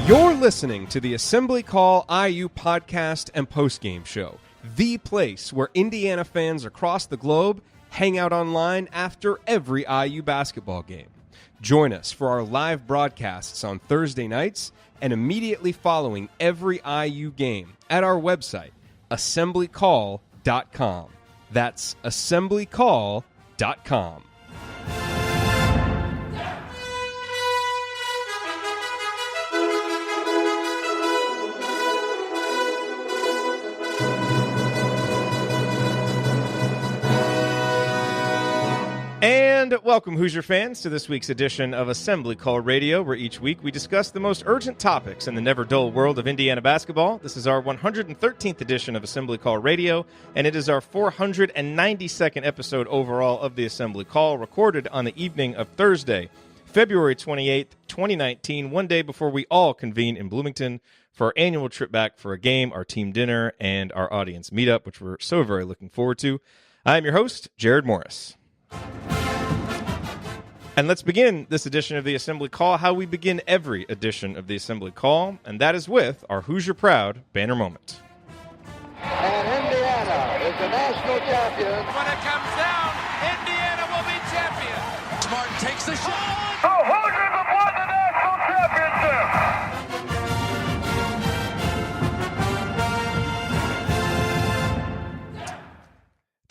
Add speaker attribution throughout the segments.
Speaker 1: You're listening to the Assembly Call IU podcast and postgame show, the place where Indiana fans across the globe hang out online after every IU basketball game. Join us for our live broadcasts on Thursday nights and immediately following every IU game at our website, assemblycall.com. That's assemblycall.com. And welcome, Hoosier fans, to this week's edition of Assembly Call Radio, where each week we discuss the most urgent topics in the never-dull world of Indiana basketball. This is our 113th edition of Assembly Call Radio, and it is our 492nd episode overall of the Assembly Call, recorded on the evening of Thursday, February 28th, 2019, one day before we all convene in Bloomington for our annual trip back for a game, our team dinner, and our audience meetup, which we're so very looking forward to. I'm your host, Jerod Morris. And let's begin this edition of the Assembly Call how we begin every edition of the Assembly Call, and that is with our Hoosier Proud banner moment.
Speaker 2: And Indiana is the national champion.
Speaker 3: When it comes down, Indiana will be champion. Martin takes the shot.
Speaker 2: The Hoosiers have won the national championship.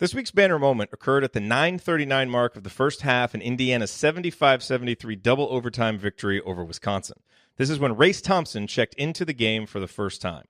Speaker 1: This week's banner moment occurred at the 9:39 mark of the first half in Indiana's 75-73 double overtime victory over Wisconsin. This is when Race Thompson checked into the game for the first time.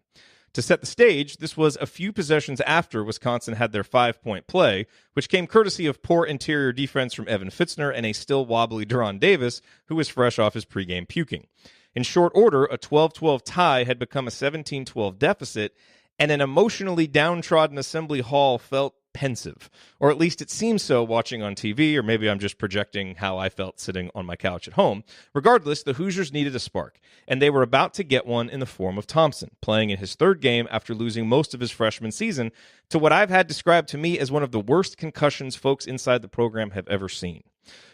Speaker 1: To set the stage, this was a few possessions after Wisconsin had their 5-point play, which came courtesy of poor interior defense from Evan Fitzner and a still wobbly Deron Davis, who was fresh off his pregame puking. In short order, a 12-12 tie had become a 17-12 deficit, and an emotionally downtrodden Assembly Hall felt pensive, or at least it seems so watching on TV, or maybe I'm just projecting how I felt sitting on my couch at home. Regardless, the Hoosiers needed a spark, and they were about to get one in the form of Thompson, playing in his third game after losing most of his freshman season to what I've had described to me as one of the worst concussions folks inside the program have ever seen.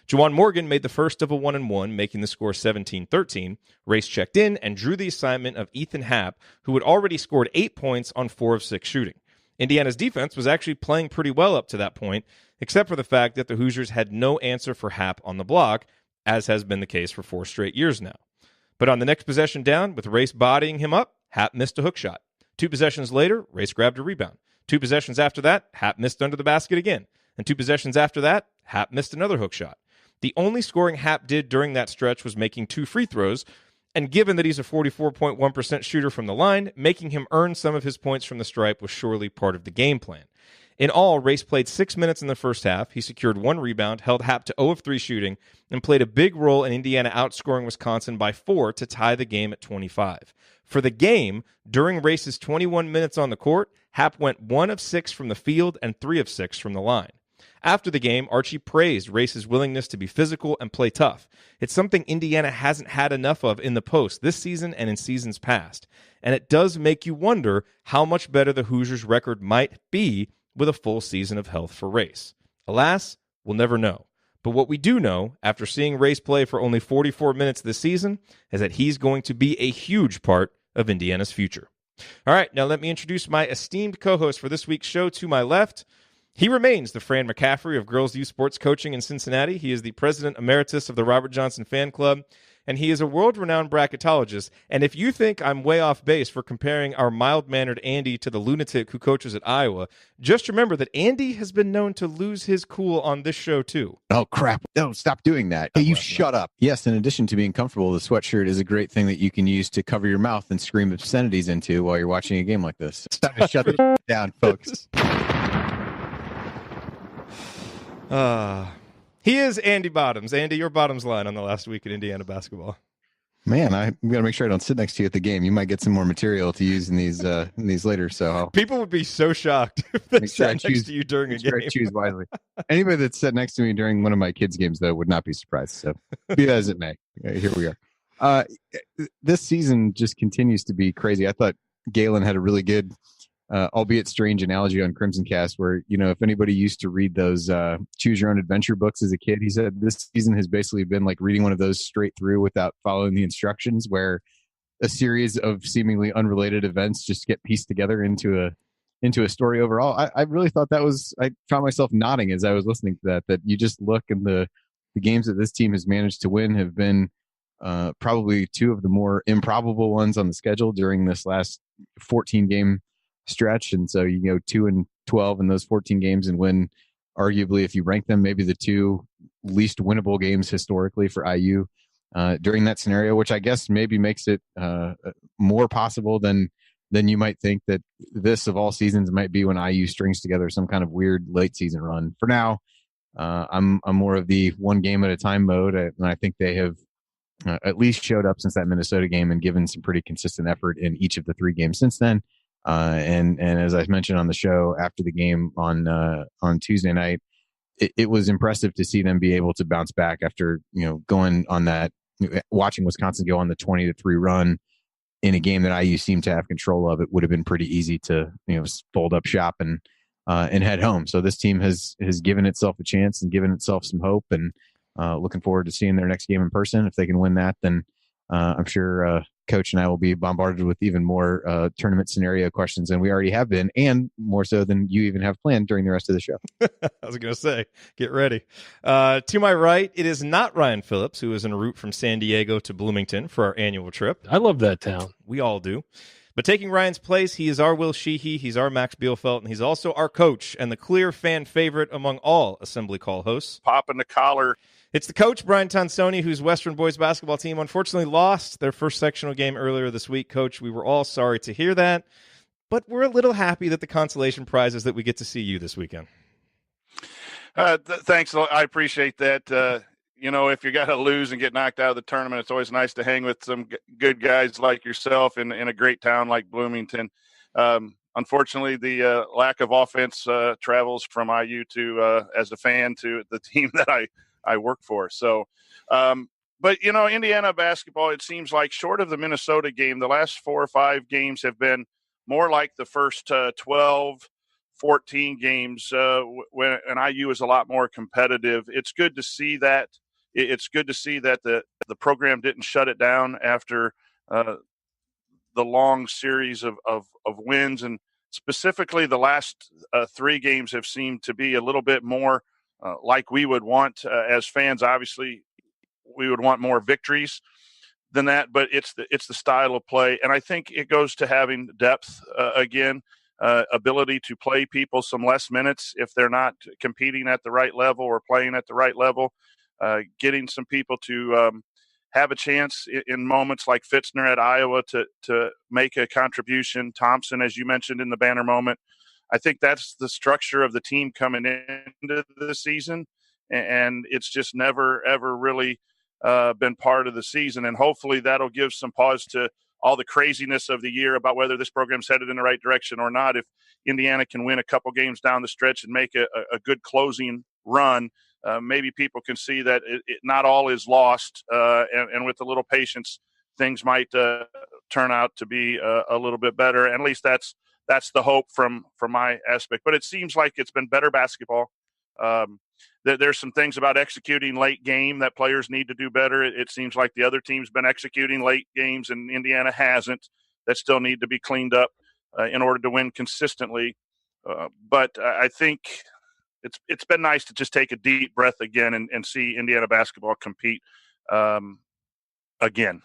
Speaker 1: Juwan Morgan made the first of a 1-and-1, making the score 17-13. Race checked in and drew the assignment of Ethan Happ, who had already scored 8 points on 4 of 6 shooting. Indiana's defense was actually playing pretty well up to that point, except for the fact that the Hoosiers had no answer for Happ on the block, as has been the case for 4 straight years now. But on the next possession down, with Race bodying him up, Happ missed a hook shot. 2 possessions later, Race grabbed a rebound. 2 possessions after that, Happ missed under the basket again. And 2 possessions after that, Happ missed another hook shot. The only scoring Happ did during that stretch was making 2 free throws, and given that he's a 44.1% shooter from the line, making him earn some of his points from the stripe was surely part of the game plan. In all, Race played 6 minutes in the first half. He secured 1 rebound, held Happ to 0 of 3 shooting, and played a big role in Indiana outscoring Wisconsin by 4 to tie the game at 25. For the game, during Race's 21 minutes on the court, Happ went 1 of 6 from the field and 3 of 6 from the line. After the game, Archie praised Race's willingness to be physical and play tough. It's something Indiana hasn't had enough of in the post this season and in seasons past. And it does make you wonder how much better the Hoosiers' record might be with a full season of health for Race. Alas, we'll never know. But what we do know, after seeing Race play for only 44 minutes this season, is that he's going to be a huge part of Indiana's future. All right, now let me introduce my esteemed co-host for this week's show. To my left, he remains the Fran McCaffrey of girls' youth sports coaching in Cincinnati. He is the president emeritus of the Robert Johnson Fan Club, and he is a world-renowned bracketologist. And if you think I'm way off base for comparing our mild-mannered Andy to the lunatic who coaches at Iowa, just remember that Andy has been known to lose his cool on this show, too.
Speaker 4: Oh, crap. No, stop doing that. Hey, you shut up. Yes, in addition to being comfortable, the sweatshirt is a great thing that you can use to cover your mouth and scream obscenities into while you're watching a game like this. It's time to shut it down, folks.
Speaker 1: He is Andy Bottoms. Andy, your bottoms line on the last week in Indiana basketball.
Speaker 4: Man, I'm going to make sure I don't sit next to you at the game. You might get some more material to use in these later. So
Speaker 1: people would be so shocked if they sat next to you during a game.
Speaker 4: I choose wisely. Anybody that sat next to me during one of my kids' games, though, would not be surprised. So be that as it may, here we are. This season just continues to be crazy. I thought Galen had a really good albeit strange analogy on Crimson Cast where, you know, if anybody used to read those choose your own adventure books as a kid, he said this season has basically been like reading one of those straight through without following the instructions, where a series of seemingly unrelated events just get pieced together into a story overall. I really thought I found myself nodding as I was listening to that you just look, and the games that this team has managed to win have been probably two of the more improbable ones on the schedule during this last 14 game stretch. And so you go 2-12 in those 14 games and win, arguably, if you rank them, maybe the two least winnable games historically for IU during that scenario, which I guess maybe makes it more possible than you might think that this of all seasons might be when IU strings together some kind of weird late season run. For now, I'm more of the one game at a time mode, and I think they have at least showed up since that Minnesota game and given some pretty consistent effort in each of the three games since then. And as I mentioned on the show after the game on Tuesday night, it was impressive to see them be able to bounce back after going on that, watching Wisconsin go on the 20-3 run in a game that IU seemed to have control of. It would have been pretty easy to fold up shop and head home. So this team has given itself a chance and given itself some hope, and looking forward to seeing their next game in person. If they can win that, then I'm sure Coach and I will be bombarded with even more tournament scenario questions than we already have been, and more so than you even have planned during the rest of the show.
Speaker 1: I was going to say, get ready. To my right, it is not Ryan Phillips, who is en route from San Diego to Bloomington for our annual trip.
Speaker 5: I love that town.
Speaker 1: We all do. But taking Ryan's place, he is our Will Sheehy, he's our Max Bielfeldt, and he's also our coach and the clear fan favorite among all Assembly Call hosts.
Speaker 6: Popping the collar.
Speaker 1: It's the coach, Brian Tonsoni, whose Western boys basketball team unfortunately lost their first sectional game earlier this week. Coach, we were all sorry to hear that, but we're a little happy that the consolation prize is that we get to see you this weekend.
Speaker 6: Thanks. I appreciate that. If you got to lose and get knocked out of the tournament, it's always nice to hang with some good guys like yourself in a great town like Bloomington. Unfortunately, the lack of offense travels from IU to, as a fan, to the team that I work for. So, but Indiana basketball, it seems like, short of the Minnesota game, the last 4 or 5 games have been more like the first 12, 14 games when IU is a lot more competitive. It's good to see that. It's good to see that the program didn't shut it down after the long series of wins, and specifically the last 3 games have seemed to be a little bit more like we would want as fans. Obviously, we would want more victories than that, but it's the style of play, and I think it goes to having depth again, ability to play people some less minutes if they're not competing at the right level or playing at the right level. Getting some people to have a chance in moments like Fitzner at Iowa to make a contribution. Thompson, as you mentioned in the banner moment. I think that's the structure of the team coming into the season, and it's just never, ever really been part of the season. And hopefully that'll give some pause to all the craziness of the year about whether this program's headed in the right direction or not. If Indiana can win a couple games down the stretch and make a good closing run, maybe people can see that it not all is lost, and with a little patience, things might turn out to be a little bit better. And at least that's the hope from my aspect. But it seems like it's been better basketball. There's some things about executing late game that players need to do better. It seems like the other team's been executing late games and Indiana hasn't, that still need to be cleaned up in order to win consistently. But I think it's been nice to just take a deep breath again and see Indiana basketball compete again.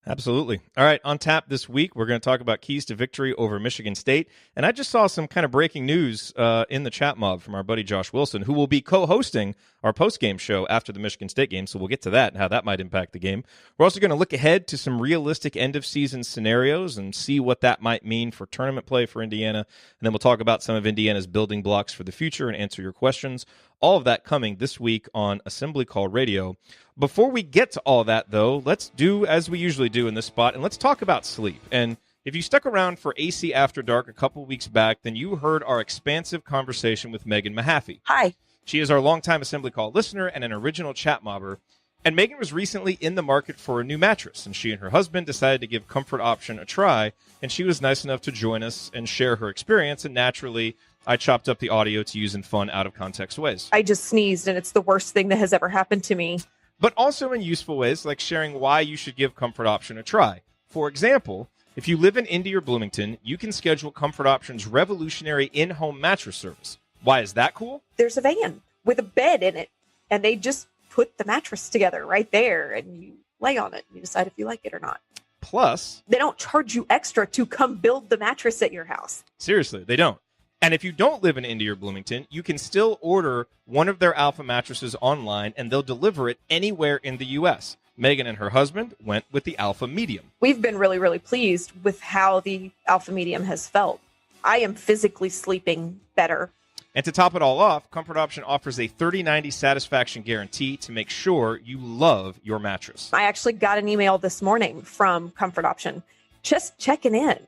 Speaker 1: Absolutely. All right, on tap this week, we're going to talk about keys to victory over Michigan State. And I just saw some kind of breaking news in the chat mob from our buddy Josh Wilson, who will be co-hosting our post-game show after the Michigan State game. So we'll get to that and how that might impact the game. We're also going to look ahead to some realistic end-of-season scenarios and see what that might mean for tournament play for Indiana. And then we'll talk about some of Indiana's building blocks for the future and answer your questions. All of that coming this week on Assembly Call Radio. Before we get to all that, though, let's do as we usually do in this spot, and let's talk about sleep. And if you stuck around for AC After Dark a couple weeks back, then you heard our expansive conversation with Megan Mahaffey.
Speaker 7: Hi.
Speaker 1: She is our longtime Assembly Call listener and an original chat mobber. And Megan was recently in the market for a new mattress, and she and her husband decided to give Comfort Option a try, and she was nice enough to join us and share her experience, and naturally, I chopped up the audio to use in fun, out-of-context ways.
Speaker 7: I just sneezed, and it's the worst thing that has ever happened to me.
Speaker 1: But also in useful ways, like sharing why you should give Comfort Option a try. For example, if you live in Indy or Bloomington, you can schedule Comfort Options' revolutionary in-home mattress service. Why is that cool?
Speaker 7: There's a van with a bed in it, and they just put the mattress together right there, and you lay on it and you decide if you like it or not.
Speaker 1: Plus,
Speaker 7: they don't charge you extra to come build the mattress at your house.
Speaker 1: Seriously, they don't. And if you don't live in Indy or Bloomington, you can still order one of their Alpha mattresses online, and they'll deliver it anywhere in the U.S. Megan and her husband went with the Alpha Medium.
Speaker 7: We've been really, really pleased with how the Alpha Medium has felt. I am physically sleeping better.
Speaker 1: And to top it all off, Comfort Option offers a 30-90 satisfaction guarantee to make sure you love your mattress.
Speaker 7: I actually got an email this morning from Comfort Option just checking in.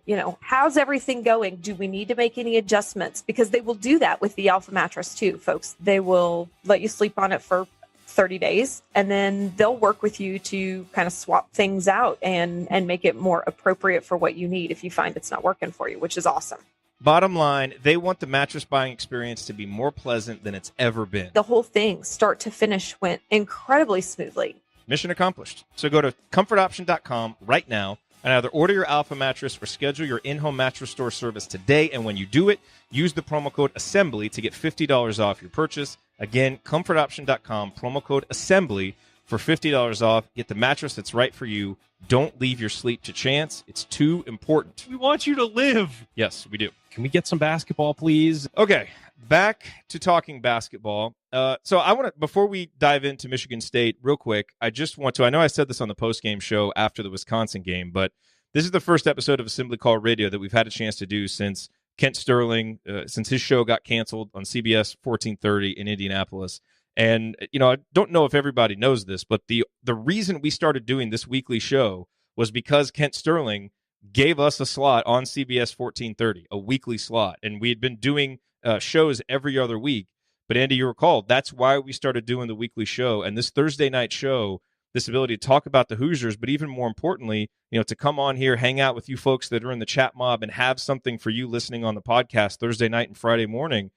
Speaker 7: How's everything going? Do we need to make any adjustments? Because they will do that with the Alpha mattress too, folks. They will let you sleep on it for 30 days, and then they'll work with you to kind of swap things out and make it more appropriate for what you need if you find it's not working for you, which is awesome.
Speaker 1: Bottom line, they want the mattress buying experience to be more pleasant than it's ever been.
Speaker 7: The whole thing, start to finish, went incredibly smoothly.
Speaker 1: Mission accomplished. So go to comfortoption.com right now and either order your Alpha mattress or schedule your in-home mattress store service today. And when you do it, use the promo code ASSEMBLY to get $50 off your purchase. Again, comfortoption.com, promo code ASSEMBLY for $50 off. Get the mattress that's right for you. Don't leave your sleep to chance. It's too important.
Speaker 5: We want you to live.
Speaker 1: Yes, we do.
Speaker 5: Can we get some basketball, please?
Speaker 1: Okay, back to talking basketball. So I want to, before we dive into Michigan State real quick, I know I said this on the post-game show after the Wisconsin game, but this is the first episode of Assembly Call Radio that we've had a chance to do since Kent Sterling, since his show got canceled on CBS 1430 in Indianapolis. And, I don't know if everybody knows this, but the reason we started doing this weekly show was because Kent Sterling gave us a slot on CBS 1430, a weekly slot. And we had been doing shows every other week. But Andy, you recall, that's why we started doing the weekly show. And this Thursday night show, this ability to talk about the Hoosiers, but even more importantly, to come on here, hang out with you folks that are in the chat mob and have something for you listening on the podcast Thursday night and Friday morning,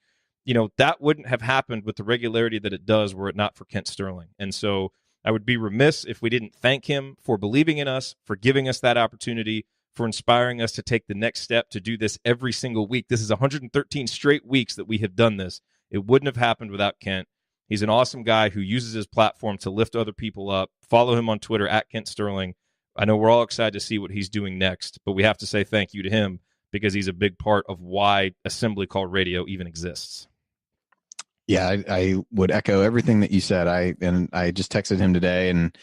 Speaker 1: that wouldn't have happened with the regularity that it does were it not for Kent Sterling. And so I would be remiss if we didn't thank him for believing in us, for giving us that opportunity, for inspiring us to take the next step to do this every single week. This is 113 straight weeks that we have done this. It wouldn't have happened without Kent. He's an awesome guy who uses his platform to lift other people up. Follow him on Twitter at Kent Sterling. I know we're all excited to see what he's doing next, but we have to say thank you to him because he's a big part of why Assembly Call Radio even exists.
Speaker 4: Yeah, I would echo everything that you said. I just texted him today and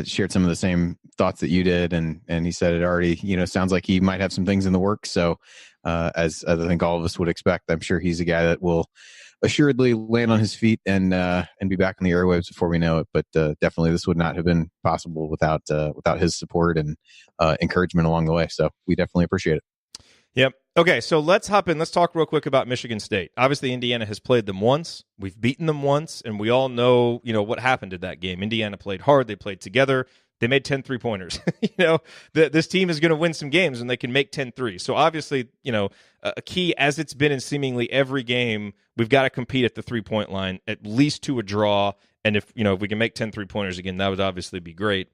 Speaker 4: shared some of the same thoughts that you did, and he said it already. Sounds like he might have some things in the works. So, as I think all of us would expect, I'm sure he's a guy that will assuredly land on his feet and be back on the airwaves before we know it. But definitely, this would not have been possible without his support and encouragement along the way. So, we definitely appreciate it.
Speaker 1: Yep. Okay, so let's hop in. Let's talk real quick about Michigan State. Obviously, Indiana has played them once. We've beaten them once, and we all know, what happened in that game. Indiana played hard. They played together. They made 10 3-pointers. This team is going to win some games, and they can make 10 threes. So obviously, a key, as it's been in seemingly every game, we've got to compete at the 3-point line, at least to a draw. And if we can make 10 3-pointers again, that would obviously be great.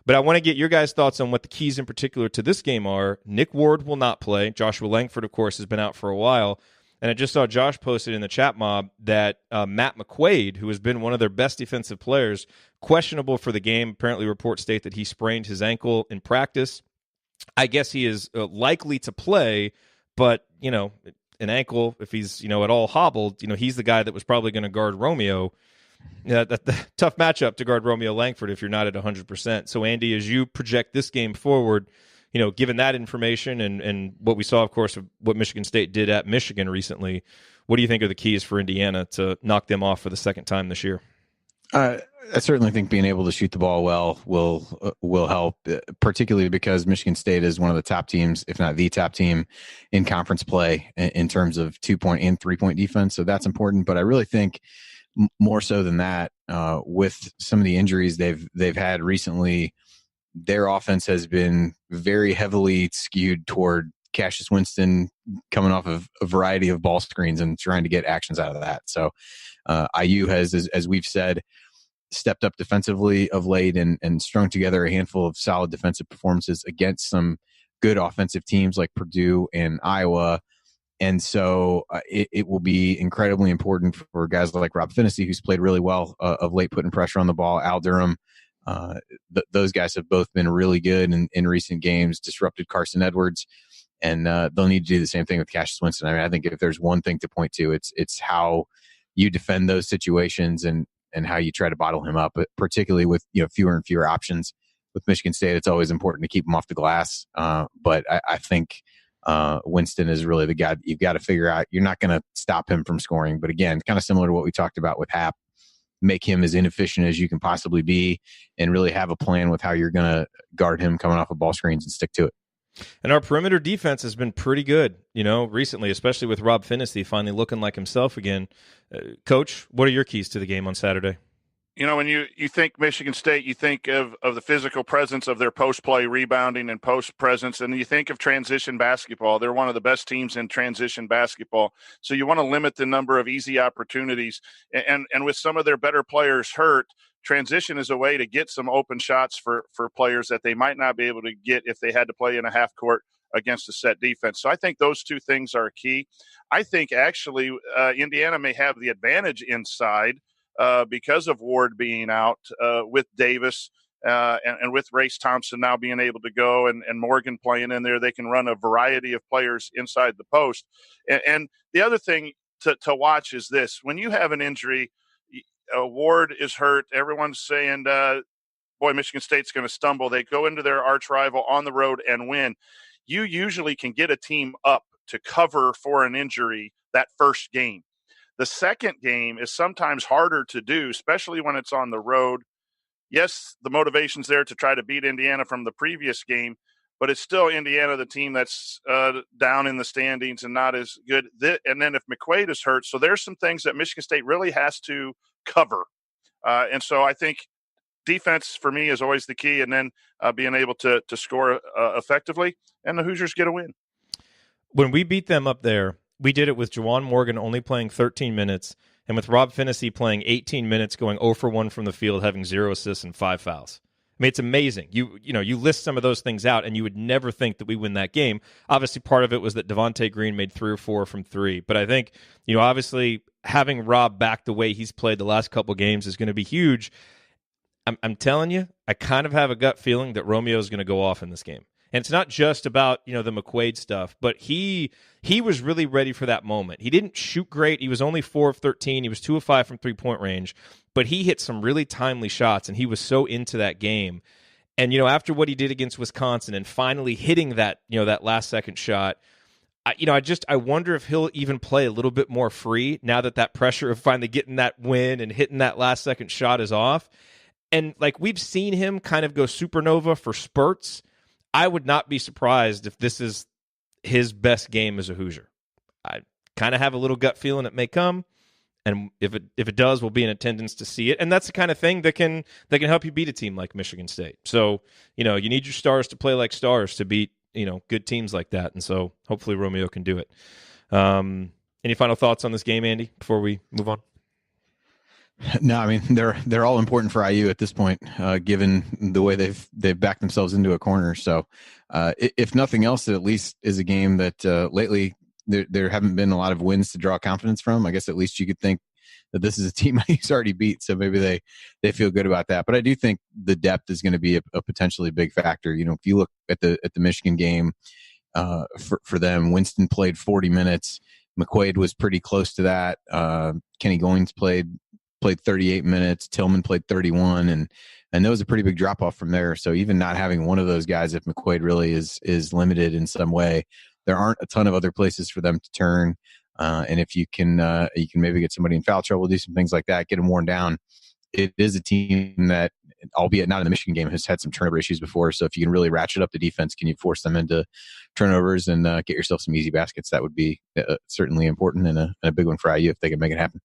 Speaker 1: But I want to get your guys' thoughts on what the keys in particular to this game are. Nick Ward will not play. Joshua Langford, of course, has been out for a while. And I just saw Josh posted in the chat mob that Matt McQuaid, who has been one of their best defensive players, questionable for the game. Apparently, reports state that he sprained his ankle in practice. I guess he is likely to play, but, an ankle, if he's, at all hobbled, he's the guy that was probably going to guard Romeo. Yeah, that's the tough matchup to guard Romeo Langford if you're not at 100%. So, Andy, as you project this game forward, given that information and what we saw, of course, of what Michigan State did at Michigan recently, what do you think are the keys for Indiana to knock them off for the second time this year?
Speaker 4: I certainly think being able to shoot the ball well will help, particularly because Michigan State is one of the top teams, if not the top team, in conference play in terms of 2-point and 3-point defense. So that's important. But I really think more so than that, with some of the injuries they've had recently, their offense has been very heavily skewed toward Cassius Winston coming off of a variety of ball screens and trying to get actions out of that. So IU has, as we've said, stepped up defensively of late and strung together a handful of solid defensive performances against some good offensive teams like Purdue and Iowa. And so it will be incredibly important for guys like Rob Phinisee, who's played really well of late, putting pressure on the ball. Al Durham, those guys have both been really good in recent games, disrupted Carson Edwards, and they'll need to do the same thing with Cassius Winston. I mean, I think if there's one thing to point to, it's how you defend those situations and how you try to bottle him up, particularly with fewer and fewer options. With Michigan State, it's always important to keep him off the glass. But I think Winston is really the guy that you've got to figure out. You're not going to stop him from scoring. But again, kind of similar to what we talked about with Happ, make him as inefficient as you can possibly be and really have a plan with how you're going to guard him coming off of ball screens and stick to it.
Speaker 1: And our perimeter defense has been pretty good, recently, especially with Rob Phinisee finally looking like himself again. Coach, what are your keys to the game on Saturday?
Speaker 6: When you think Michigan State, you think of the physical presence of their post-play rebounding and post presence, and you think of transition basketball. They're one of the best teams in transition basketball. So you want to limit the number of easy opportunities. And with some of their better players hurt, transition is a way to get some open shots for players that they might not be able to get if they had to play in a half court against a set defense. So I think those two things are key. I think actually Indiana may have the advantage inside because of Ward being out with Davis and with Race Thompson now being able to go and Morgan playing in there. They can run a variety of players inside the post. And the other thing to watch is this. When you have an injury, Ward is hurt. Everyone's saying, boy, Michigan State's going to stumble. They go into their arch rival on the road and win. You usually can get a team up to cover for an injury that first game. The second game is sometimes harder to do, especially when it's on the road. Yes, the motivation's there to try to beat Indiana from the previous game, but it's still Indiana, the team that's down in the standings and not as good. And then if McQuaid is hurt, so there's some things that Michigan State really has to cover. And so I think defense for me is always the key, and then being able to score effectively, and the Hoosiers get a win.
Speaker 1: When we beat them up there, we did it with Juwan Morgan only playing 13 minutes and with Rob Phinisee playing 18 minutes, going 0 for 1 from the field, having 0 assists and 5 fouls. I mean, it's amazing. You list some of those things out, and you would never think that we win that game. Obviously, part of it was that Devontae Green made 3 or 4 from 3. But I think, obviously, having Rob back the way he's played the last couple games is going to be huge. I'm telling you, I kind of have a gut feeling that Romeo is going to go off in this game. And it's not just about, the McQuaid stuff, but he was really ready for that moment. He didn't shoot great. He was only 4 of 13. He was 2 of 5 from three-point range, but he hit some really timely shots, and he was so into that game. And, after what he did against Wisconsin and finally hitting that, that last-second shot, I wonder if he'll even play a little bit more free now that pressure of finally getting that win and hitting that last-second shot is off. And, we've seen him kind of go supernova for spurts. I would not be surprised if this is his best game as a Hoosier. I kind of have a little gut feeling it may come, and if it does, we'll be in attendance to see it. And that's the kind of thing that can help you beat a team like Michigan State. So, you need your stars to play like stars to beat, good teams like that. And so hopefully Romeo can do it. Any final thoughts on this game, Andy, before we move on?
Speaker 4: No, I mean they're all important for IU at this point, given the way they've backed themselves into a corner. So, if nothing else, it at least is a game that lately there haven't been a lot of wins to draw confidence from. I guess at least you could think that this is a team he's already beat, so maybe they feel good about that. But I do think the depth is going to be a potentially big factor. If you look at the Michigan game, for them, Winston played 40 minutes. McQuaid was pretty close to that. Kenny Goins played 38 minutes. Tillman played 31, and there was a pretty big drop off from there. So even not having one of those guys, if McQuaid really is limited in some way, there aren't a ton of other places for them to turn. And if you can maybe get somebody in foul trouble, do some things like that, get them worn down. It is a team that, albeit not in the Michigan game, has had some turnover issues before. So if you can really ratchet up the defense, can you force them into turnovers and get yourself some easy baskets? That would be certainly important and a big one for IU if they can make it happen.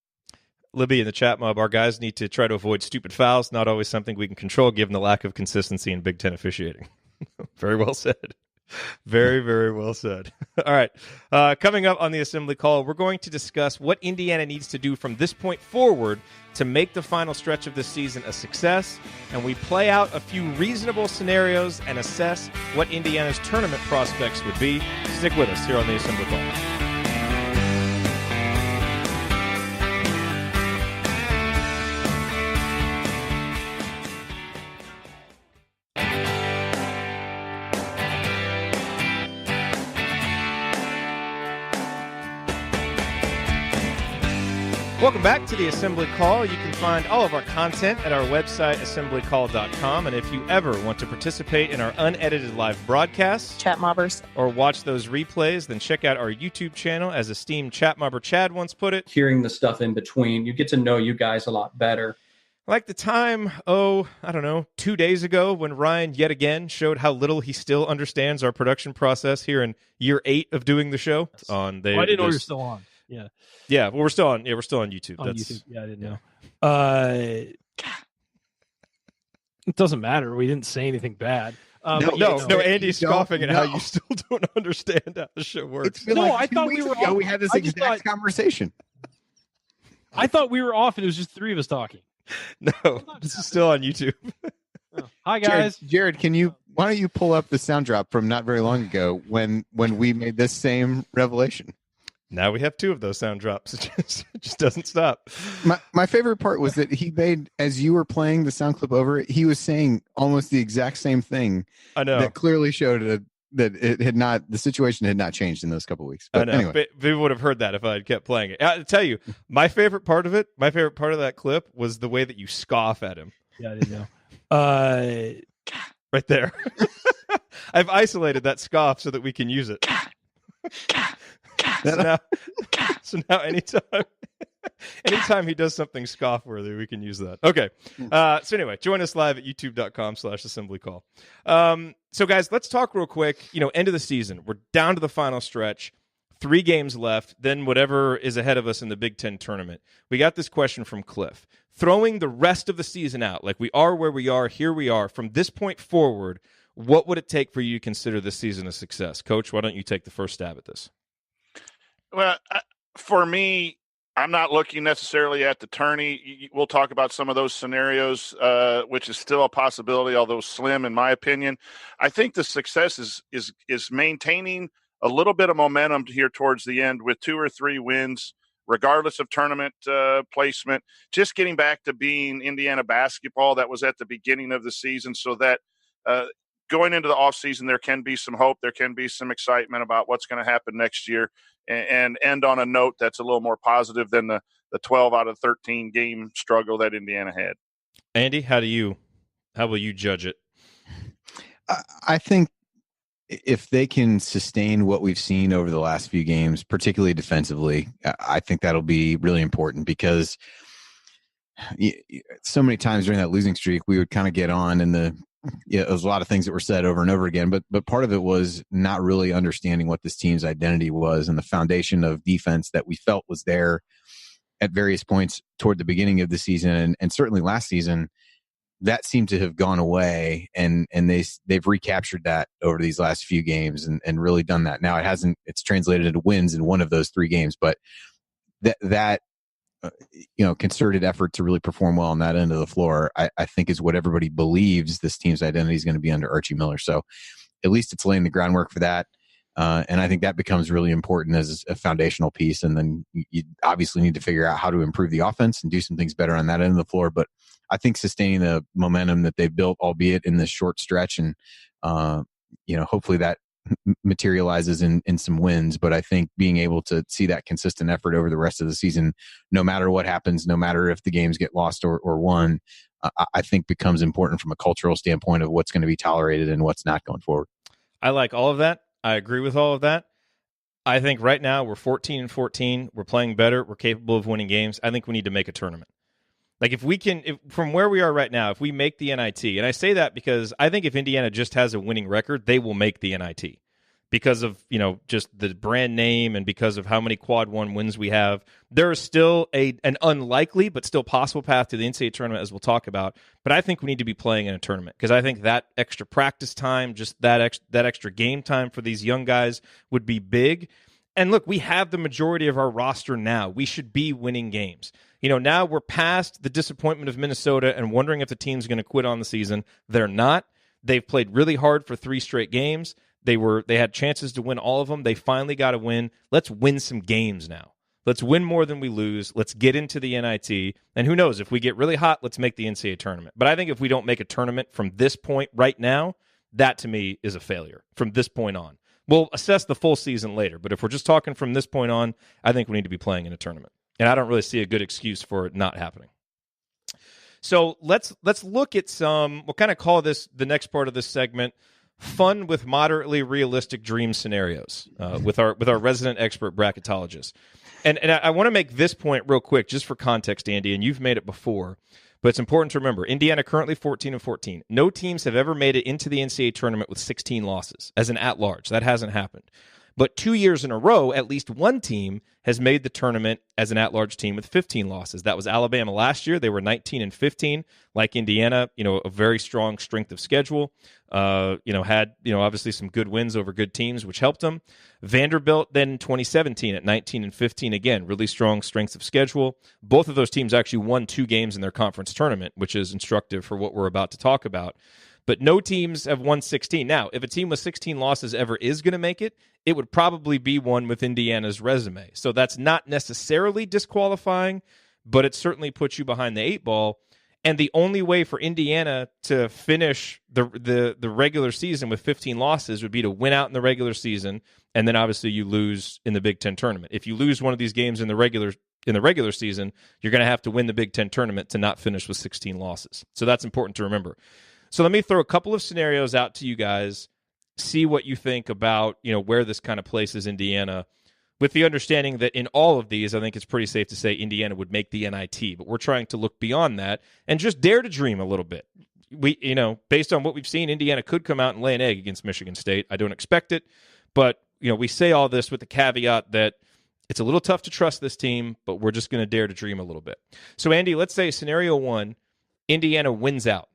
Speaker 1: Libby in the chat mob, our guys need to try to avoid stupid fouls, not always something we can control given the lack of consistency in Big Ten officiating. Very well said. Very, very well said. All right. Coming up on the assembly call, we're going to discuss what Indiana needs to do from this point forward to make the final stretch of this season a success. And we play out a few reasonable scenarios and assess what Indiana's tournament prospects would be. Stick with us here on the assembly call. Welcome back to the Assembly Call. You can find all of our content at our website, assemblycall.com. And if you ever want to participate in our unedited live broadcasts,
Speaker 8: Chat mobbers,
Speaker 1: or watch those replays, then check out our YouTube channel. As esteemed chat mobber Chad once put it,
Speaker 9: hearing the stuff in between, you get to know you guys a lot better.
Speaker 1: Like the time, 2 days ago when Ryan yet again showed how little he still understands our production process here in year 8 of doing the show.
Speaker 5: I didn't know you were still on. Yeah.
Speaker 1: Yeah, well, we're still on YouTube.
Speaker 5: On YouTube. Yeah, I didn't know. It doesn't matter. We didn't say anything bad.
Speaker 1: No, Andy's scoffing at how you still don't understand how the show works.
Speaker 4: I thought we had this exact conversation.
Speaker 5: I thought we were off and it was just 3 of us talking.
Speaker 1: No, this is still on YouTube.
Speaker 5: Hi, guys.
Speaker 4: Jared, why don't you pull up the sound drop from not very long ago when we made this same revelation?
Speaker 1: Now we have 2 of those sound drops. It just doesn't stop.
Speaker 4: My favorite part was that he made, as you were playing the sound clip over it, he was saying almost the exact same thing.
Speaker 1: I know.
Speaker 4: That clearly showed that the situation had not changed in those couple of weeks. But
Speaker 1: I know.
Speaker 4: Anyway.
Speaker 1: People would have heard that if I had kept playing it. I'll tell you, my favorite part of that clip was the way that you scoff at him.
Speaker 5: Yeah, I didn't know.
Speaker 1: Right there. I've isolated that scoff so that we can use it. So now anytime he does something scoff-worthy, we can use that. Okay. So anyway, join us live at youtube.com/assemblycall. So guys, let's talk real quick. End of the season. We're down to the final stretch. 3 games left, then whatever is ahead of us in the Big Ten tournament. We got this question from Cliff. Throwing the rest of the season out, like we are where we are, here we are, from this point forward, what would it take for you to consider this season a success? Coach, why don't you take the first stab at this?
Speaker 6: Well, for me, I'm not looking necessarily at the tourney. We'll talk about some of those scenarios, which is still a possibility, although slim in my opinion. I think the success is maintaining a little bit of momentum here towards the end with 2 or 3 wins, regardless of tournament placement. Just getting back to being Indiana basketball that was at the beginning of the season, so that going into the offseason, there can be some hope, there can be some excitement about what's going to happen next year, and end on a note that's a little more positive than the 12 out of 13 game struggle that Indiana had.
Speaker 1: Andy, how will you judge it?
Speaker 4: I think if they can sustain what we've seen over the last few games, particularly defensively, I think that'll be really important, because so many times during that losing streak, we would kind of get on and there was a lot of things that were said over and over again, but part of it was not really understanding what this team's identity was and the foundation of defense that we felt was there at various points toward the beginning of the season. And certainly last season, that seemed to have gone away, and they've recaptured that over these last few games and really done that. Now it's translated into wins in one of those 3 games, but that concerted effort to really perform well on that end of the floor, I think is what everybody believes this team's identity is going to be under Archie Miller. So at least it's laying the groundwork for that. And I think that becomes really important as a foundational piece. And then you obviously need to figure out how to improve the offense and do some things better on that end of the floor. But I think sustaining the momentum that they've built, albeit in this short stretch, and hopefully that materializes in some wins. But I think being able to see that consistent effort over the rest of the season, no matter what happens, no matter if the games get lost or won, I think becomes important from a cultural standpoint of what's going to be tolerated and what's not going forward.
Speaker 1: I like all of that. I agree with all of that. I think right now we're 14-14. We're playing better. We're capable of winning games. I think we need to make a tournament. Like from where we are right now, if we make the NIT, and I say that because I think if Indiana just has a winning record, they will make the NIT. because of, just the brand name and because of how many quad one wins we have. There is still an unlikely but still possible path to the NCAA tournament, as we'll talk about. But I think we need to be playing in a tournament because I think that extra practice time, just that extra game time for these young guys would be big. And look, we have the majority of our roster now. We should be winning games. Now we're past the disappointment of Minnesota and wondering if the team's going to quit on the season. They're not. They've played really hard for 3 straight games. They had chances to win all of them. They finally got to win. Let's win some games now. Let's win more than we lose. Let's get into the NIT. And who knows, if we get really hot, let's make the NCAA tournament. But I think if we don't make a tournament from this point right now, that to me is a failure from this point on. We'll assess the full season later. But if we're just talking from this point on, I think we need to be playing in a tournament. And I don't really see a good excuse for it not happening. So let's look at we'll kind of call this, the next part of this segment, fun with moderately realistic dream scenarios with our resident expert bracketologist. And I want to make this point real quick just for context, Andy, and you've made it before, but it's important to remember. Indiana currently 14-14. No teams have ever made it into the NCAA tournament with 16 losses as an at-large. That hasn't happened. But 2 years in a row, at least one team has made the tournament as an at-large team with 15 losses. That was Alabama last year. They were 19-15, like Indiana, a very strong strength of schedule. Had obviously some good wins over good teams, which helped them. Vanderbilt then in 2017 at 19-15, again, really strong strength of schedule. Both of those teams actually won 2 games in their conference tournament, which is instructive for what we're about to talk about. But no teams have won 16. Now, if a team with 16 losses ever is going to make it, it would probably be one with Indiana's resume. So that's not necessarily disqualifying, but it certainly puts you behind the 8 ball. And the only way for Indiana to finish the regular season with 15 losses would be to win out in the regular season, and then obviously you lose in the Big Ten tournament. If you lose one of these games in the regular season, you're going to have to win the Big Ten tournament to not finish with 16 losses. So that's important to remember. So let me throw a couple of scenarios out to you guys, see what you think about, where this kind of places Indiana, with the understanding that in all of these, I think it's pretty safe to say Indiana would make the NIT, but we're trying to look beyond that and just dare to dream a little bit. We, based on what we've seen, Indiana could come out and lay an egg against Michigan State. I don't expect it, but, we say all this with the caveat that it's a little tough to trust this team, but we're just going to dare to dream a little bit. So, Andy, let's say scenario 1, Indiana wins out.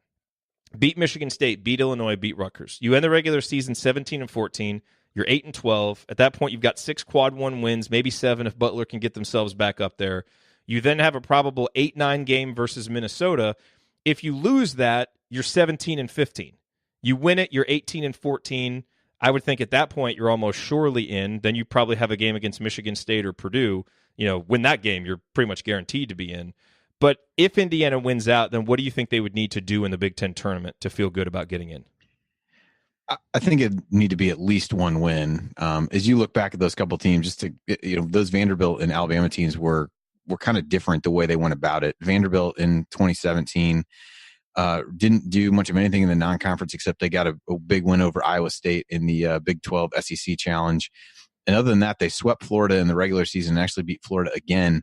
Speaker 1: Beat Michigan State, beat Illinois, beat Rutgers. You end the regular season 17-14. You're 8-12. At that point, you've got 6 quad 1 wins, maybe 7 if Butler can get themselves back up there. You then have a probable 8-9 game versus Minnesota. If you lose that, you're 17-15. You win it, you're 18-14. I would think at that point you're almost surely in. Then you probably have a game against Michigan State or Purdue. Win that game, you're pretty much guaranteed to be in. But if Indiana wins out, then what do you think they would need to do in the Big Ten tournament to feel good about getting in?
Speaker 4: I think it'd need to be at least one win. As you look back at those couple teams, those Vanderbilt and Alabama teams were kind of different the way they went about it. Vanderbilt in 2017 didn't do much of anything in the non-conference except they got a big win over Iowa State in the Big 12 SEC Challenge. And other than that, they swept Florida in the regular season and actually beat Florida again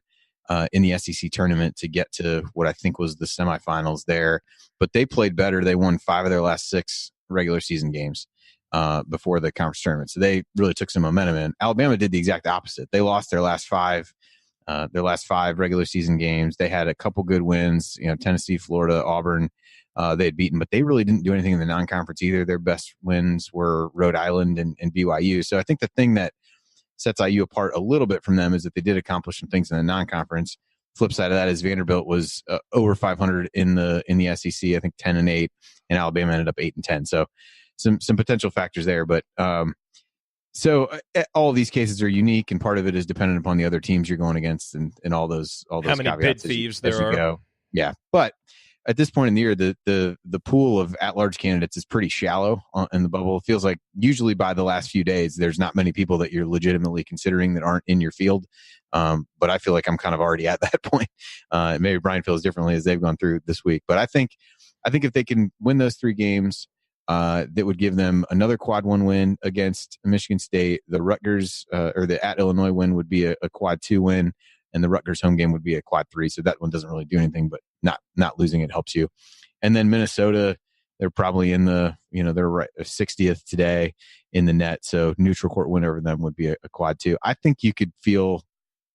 Speaker 4: in the SEC tournament to get to what I think was the semifinals there. But they played better. They won 5 of their last 6 regular season games before the conference tournament. So they really took some momentum in. Alabama did the exact opposite. They lost their last 5 regular season games. They had a couple good wins, Tennessee, Florida, Auburn, they had beaten, but they really didn't do anything in the non-conference either. Their best wins were Rhode Island and BYU. So I think the thing that sets IU apart a little bit from them is that they did accomplish some things in the non-conference. Flip side of that is Vanderbilt was over 500 in the SEC, I think 10-8, and Alabama ended up 8-10. So some potential factors there, but so all of these cases are unique, and part of it is dependent upon the other teams you're going against and all those
Speaker 1: how many bid thieves there are.
Speaker 4: Go. Yeah, but at this point in the year, the pool of at-large candidates is pretty shallow in the bubble. It feels like usually by the last few days, there's not many people that you're legitimately considering that aren't in your field. But I feel like I'm kind of already at that point. Maybe Brian feels differently as they've gone through this week. But I think if they can win those 3 games, that would give them another quad 1 win against Michigan State. The Rutgers or the at Illinois win would be a quad 2 win, and the Rutgers home game would be a quad 3. So that one doesn't really do anything, but not losing it helps you. And then Minnesota, They're probably in the, they're right 60th today in the net. So neutral court win over them would be a quad 2. I think you could feel,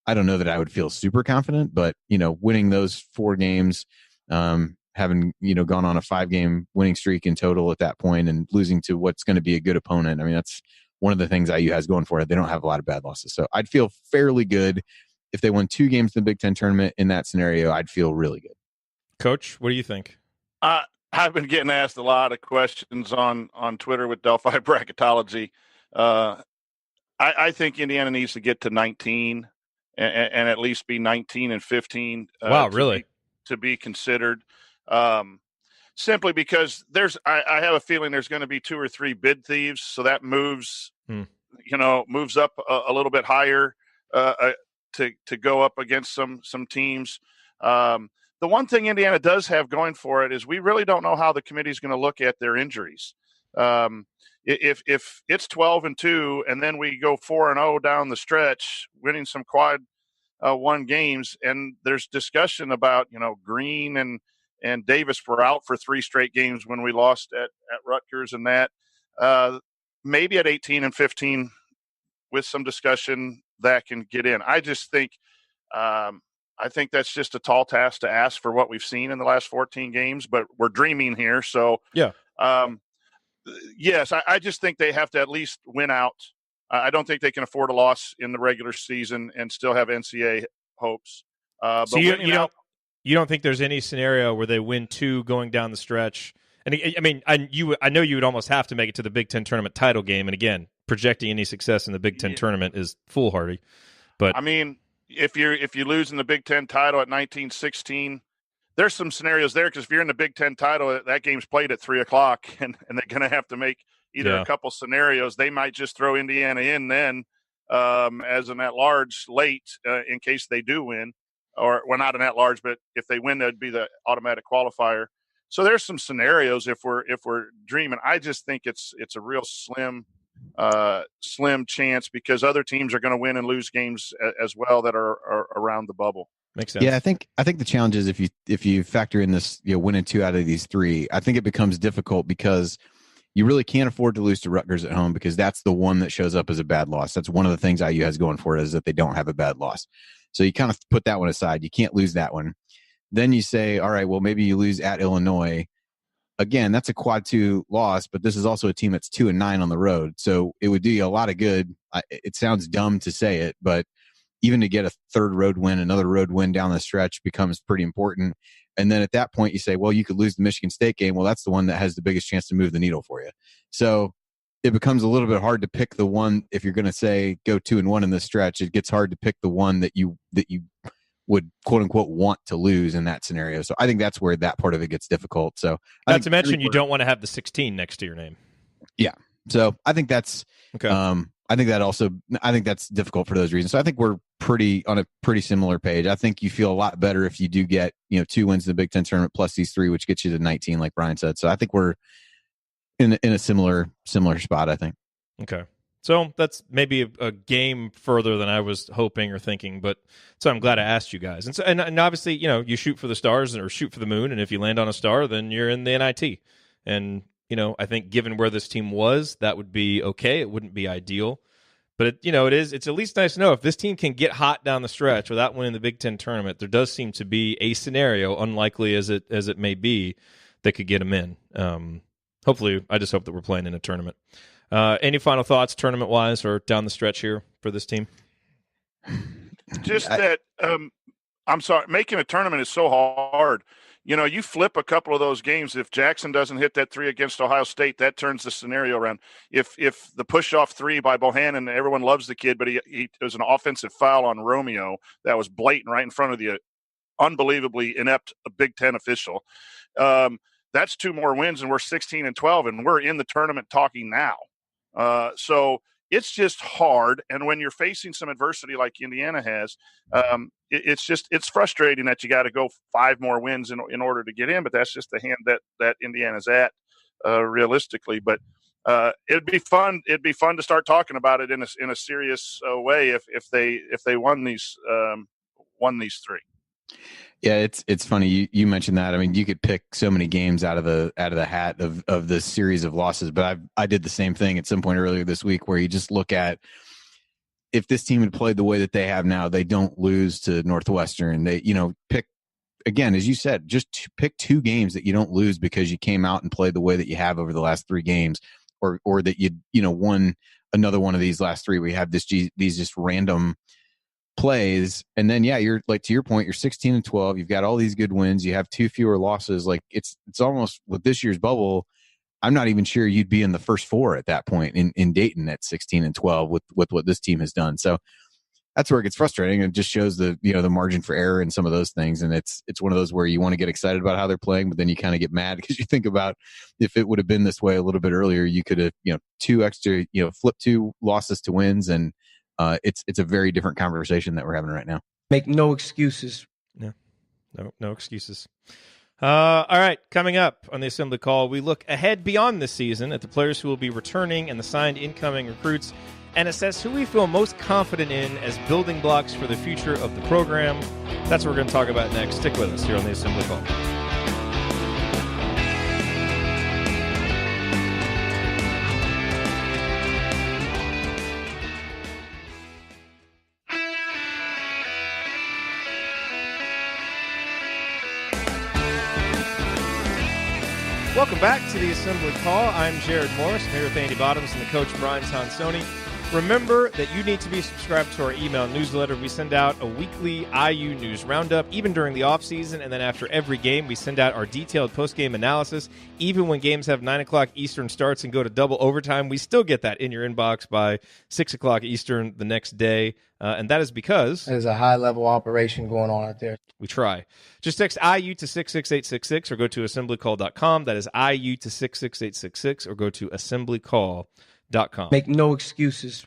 Speaker 4: I don't know that I would feel super confident, but, winning those 4 games, having, gone on a 5-game winning streak in total at that point and losing to what's going to be a good opponent. I mean, that's one of the things IU has going for it. They don't have a lot of bad losses. So I'd feel fairly good if they won 2 games in the Big Ten tournament in that scenario. I'd feel really good.
Speaker 1: Coach, what do you think?
Speaker 6: I've been getting asked a lot of questions on Twitter with Delphi Bracketology. I think Indiana needs to get to 19 and at least be 19 and 15.
Speaker 1: Wow, really?
Speaker 6: To be considered. Simply because I have a feeling there's going to be 2 or 3 bid thieves. So that moves, moves up a little bit higher to go up against some teams. The one thing Indiana does have going for it is we really don't know how the committee is going to look at their injuries. If it's 12-2 and then we go 4-0 down the stretch, winning some quad 1 games, and there's discussion about Green and Davis were out for 3 straight games when we lost at Rutgers, and that maybe at 18 and 15 with some discussion that can get in. I just think. I think that's just a tall task to ask for what we've seen in the last 14 games, but we're dreaming here. So,
Speaker 1: yeah.
Speaker 6: Yes, I just think they have to at least win out. I don't think they can afford a loss in the regular season and still have NCAA hopes.
Speaker 1: So you don't think there's any scenario where they win 2 going down the stretch? And I mean, I know you would almost have to make it to the Big Ten tournament title game. And again, projecting any success in the Big Ten tournament is foolhardy. But
Speaker 6: I mean, if you lose in the Big Ten title at 19-16, there's some scenarios there, because if you're in the Big Ten title, that game's played at 3:00 and they're going to have to make either a couple scenarios. They might just throw Indiana in then as an at-large late in case they do win, or well, not an at-large, but if they win, that'd be the automatic qualifier. So there's some scenarios if we're dreaming. I just think it's a real slim chance, because other teams are going to win and lose games as well that are around the bubble.
Speaker 1: Makes sense.
Speaker 4: Yeah, I think the challenge is if you factor in this, winning 2 out of these 3, I think it becomes difficult, because you really can't afford to lose to Rutgers at home, because that's the one that shows up as a bad loss. That's one of the things IU has going for it, is that they don't have a bad loss. So you kind of put that one aside. You can't lose that one. Then you say, all right, well, maybe you lose at Illinois. Again, that's a quad 2 loss, but this is also a team that's 2-9 on the road. So it would do you a lot of good. It sounds dumb to say it, but even to get a 3rd road win, another road win down the stretch becomes pretty important. And then at that point you say, well, you could lose the Michigan State game. Well, that's the one that has the biggest chance to move the needle for you. So it becomes a little bit hard to pick the one. If you're going to say go 2-1 in this stretch, it gets hard to pick the one that you would quote unquote want to lose in that scenario. So I think that's where that part of it gets difficult. So
Speaker 1: not to mention you don't want to have the 16 next to your name.
Speaker 4: Yeah. So I think that's
Speaker 1: okay.
Speaker 4: I think that's difficult for those reasons. So I think we're on a pretty similar page. I think you feel a lot better if you do get 2 wins in the Big Ten tournament plus these 3, which gets you to 19, like Brian said. So I think we're in a similar spot, I think.
Speaker 1: Okay. So that's maybe a game further than I was hoping or thinking, but so I'm glad I asked you guys. And so, and obviously, you shoot for the stars or shoot for the moon, and if you land on a star, then you're in the NIT. And I think given where this team was, that would be okay. It wouldn't be ideal, but it's at least nice to know if this team can get hot down the stretch without winning the Big Ten tournament. There does seem to be a scenario, unlikely as it may be, that could get them in. Hopefully, I just hope that we're playing in a tournament. Any final thoughts, tournament-wise, or down the stretch here for this team?
Speaker 6: Just that, I'm sorry, making a tournament is so hard. You flip a couple of those games. If Jackson doesn't hit that 3 against Ohio State, that turns the scenario around. If the push-off 3 by Bohannon, everyone loves the kid, but he was an offensive foul on Romeo that was blatant right in front of the unbelievably inept Big Ten official. That's 2 more wins, and we're 16-12, and we're in the tournament talking now. So it's just hard. And when you're facing some adversity like Indiana has, it's frustrating that you got to go 5 more wins in order to get in, but that's just the hand that Indiana's at, realistically. But it'd be fun. It'd be fun to start talking about it in a serious way if they won these 3.
Speaker 4: Yeah, it's funny you mentioned that. I mean, you could pick so many games out of the hat of the series of losses, but I did the same thing at some point earlier this week where you just look at, if this team had played the way that they have now, they don't lose to Northwestern. They, pick, again, as you said, just pick 2 games that you don't lose because you came out and played the way that you have over the last 3 games, or that you won another one of these last 3. We have these just random plays, and then you're like, to your point, you're 16-12. You've got all these good wins. You have 2 fewer losses. Like it's almost, with this year's bubble, I'm not even sure you'd be in the first 4 at that point in Dayton at 16-12 with what this team has done. So that's where it gets frustrating. It just shows the margin for error and some of those things. And it's one of those where you want to get excited about how they're playing, but then you kind of get mad because you think about, if it would have been this way a little bit earlier, you could have, 2 extra, flip 2 losses to wins. And it's a very different conversation that we're having right now.
Speaker 8: Make no excuses.
Speaker 1: No excuses. All right, coming up on the Assembly Call, we look ahead beyond this season at the players who will be returning and the signed incoming recruits, and assess who we feel most confident in as building blocks for the future of the program. That's what we're going to talk about next. Stick with us here on the Assembly Call. Welcome back to the Assembly Call. I'm Jerod Morris. I'm here with Andy Bottoms and the coach Brian Tonsoni. Remember that you need to be subscribed to our email newsletter. We send out a weekly IU news roundup, even during the offseason, and then after every game, we send out our detailed post-game analysis. Even when games have 9 o'clock Eastern starts and go to double overtime, we still get that in your inbox by 6 o'clock Eastern the next day, and that is because
Speaker 8: There's a high-level operation going on out there.
Speaker 1: we try. Just text IU to 66866 or go to assemblycall.com. That is IU to 66866 or go to assemblycall.com.
Speaker 8: Make no excuses.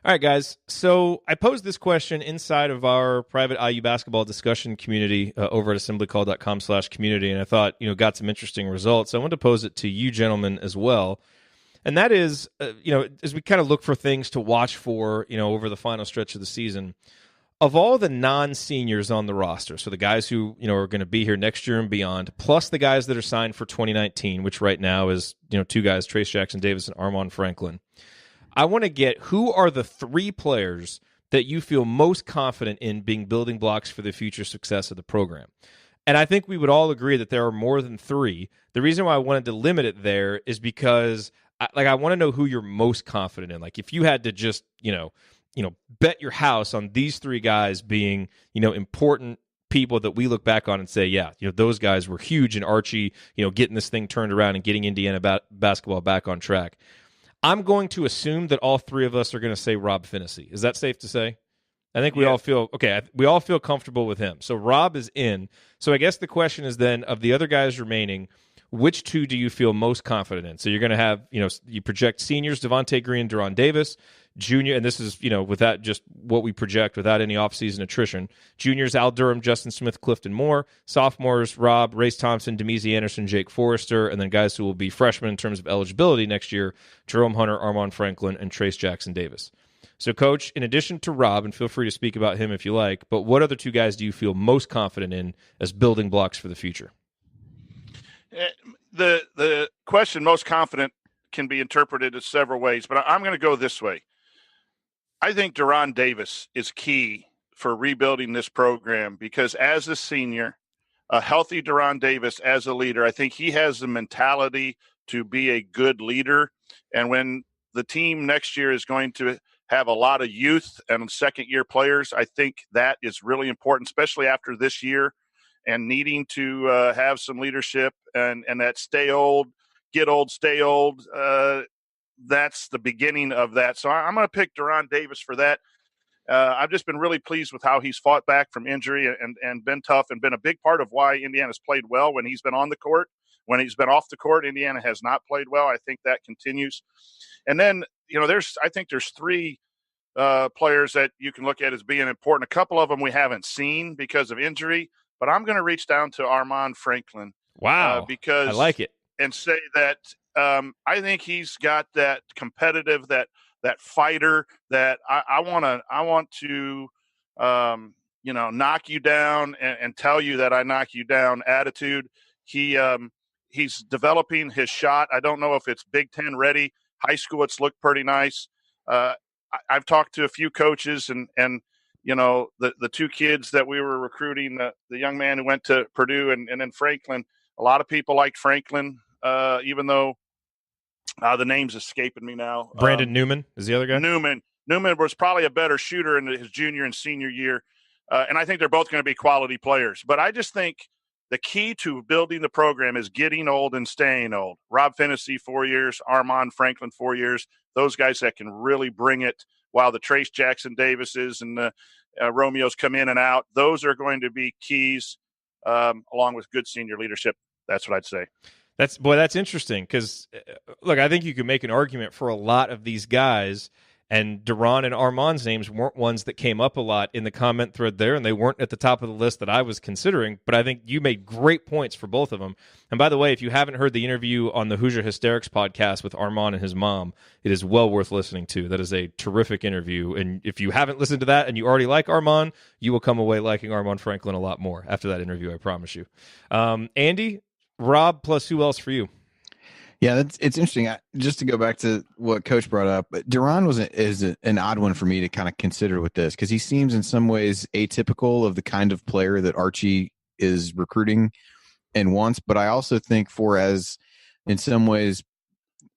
Speaker 1: All right, guys. So I posed this question inside of our private IU basketball discussion community over at assemblycall.com/community, and I thought, got some interesting results. So I wanted to pose it to you gentlemen as well. And that is, as we kind of look for things to watch for, over the final stretch of the season, of all the non-seniors on the roster, so the guys who, are going to be here next year and beyond, plus the guys that are signed for 2019, which right now is, 2 guys, Trace Jackson Davis and Armon Franklin. I want to get, who are the 3 players that you feel most confident in being building blocks for the future success of the program? And I think we would all agree that there are more than 3. The reason why I wanted to limit it there is because I want to know who you're most confident in. Like if you had to just, bet your house on these 3 guys being, important people that we look back on and say, yeah, those guys were huge in Archie, getting this thing turned around and getting Indiana basketball back on track. I'm going to assume that all 3 of us are going to say Rob Phinisee. Is that safe to say? I think we all feel, we all feel comfortable with him. So Rob is in. So I guess the question is then, of the other guys remaining, which 2 do you feel most confident in? So you're going to have, you project seniors, Devontae Green, Deron Davis, junior, and this is, without just what we project, without any offseason attrition. Juniors, Al Durham, Justin Smith, Clifton Moore. Sophomores, Rob, Race Thompson, Demezy Anderson, Jake Forrester, and then guys who will be freshmen in terms of eligibility next year, Jerome Hunter, Armon Franklin, and Trace Jackson Davis. So, Coach, in addition to Rob, and feel free to speak about him if you like, but what other 2 guys do you feel most confident in as building blocks for the future?
Speaker 6: The question most confident can be interpreted in several ways, but I'm going to go this way. I think Deron Davis is key for rebuilding this program because as a senior, a healthy Deron Davis as a leader, I think he has the mentality to be a good leader. And when the team next year is going to have a lot of youth and second-year players, I think that is really important, especially after this year and needing to have some leadership and that stay old, get old, stay old. That's the beginning of that. So I'm going to pick Deron Davis for that. I've just been really pleased with how he's fought back from injury and been tough and been a big part of why Indiana's played well when he's been on the court. When he's been off the court, Indiana has not played well. I think that continues. And then, I think there's 3 players that you can look at as being important. A couple of them we haven't seen because of injury, but I'm going to reach down to Armon Franklin.
Speaker 1: Wow.
Speaker 6: Because
Speaker 1: I like it.
Speaker 6: And say that I think he's got that competitive, that fighter that I want to knock you down and tell you that I knock you down attitude. He's developing his shot. I don't know if it's Big Ten ready. High school, it's looked pretty nice. I've talked to a few coaches and the two kids that we were recruiting, the young man who went to Purdue and then Franklin. A lot of people liked Franklin, even though the name's escaping me now.
Speaker 1: Brandon Newman is the other guy.
Speaker 6: Newman was probably a better shooter in his junior and senior year. And I think they're both going to be quality players. But I just think the key to building the program is getting old and staying old. Rob Phinisee, 4 years. Armand Franklin, 4 years. Those guys that can really bring it while the Trace Jackson Davises and the Romeos come in and out. Those are going to be keys along with good senior leadership. That's what I'd say.
Speaker 1: That's interesting because, look, I think you can make an argument for a lot of these guys. And Duran and Armand's names weren't ones that came up a lot in the comment thread there, and they weren't at the top of the list that I was considering. But I think you made great points for both of them. And by the way, if you haven't heard the interview on the Hoosier Hysterics podcast with Armand and his mom, it is well worth listening to. That is a terrific interview. And if you haven't listened to that and you already like Armand, you will come away liking Armand Franklin a lot more after that interview, I promise you. Andy, Rob, plus who else for you?
Speaker 4: Yeah, it's interesting. Just to go back to what Coach brought up, Duran is an odd one for me to kind of consider with this because he seems in some ways atypical of the kind of player that Archie is recruiting and wants. But I also think in some ways,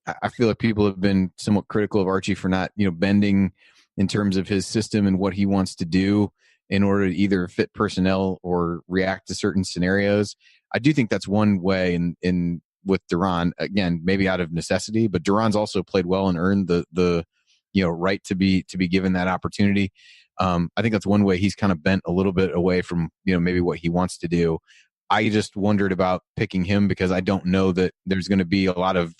Speaker 4: I feel like people have been somewhat critical of Archie for not, bending in terms of his system and what he wants to do in order to either fit personnel or react to certain scenarios. I do think that's one way in with Duran, again, maybe out of necessity, but Duran's also played well and earned the right to be given that opportunity. I think that's one way he's kind of bent a little bit away from, maybe what he wants to do. I just wondered about picking him because I don't know that there's going to be a lot of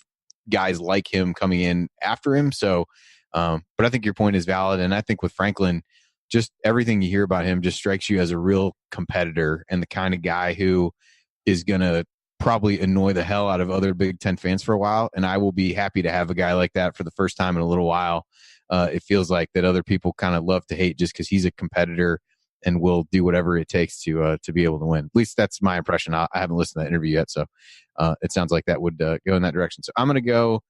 Speaker 4: guys like him coming in after him. So, but I think your point is valid. And I think with Franklin, just everything you hear about him just strikes you as a real competitor and the kind of guy who is going to probably annoy the hell out of other Big Ten fans for a while. And I will be happy to have a guy like that for the first time in a little while. It feels like that other people kind of love to hate just because he's a competitor and will do whatever it takes to be able to win. At least that's my impression. I haven't listened to that interview yet. So it sounds like that would go in that direction. So I'm going to go,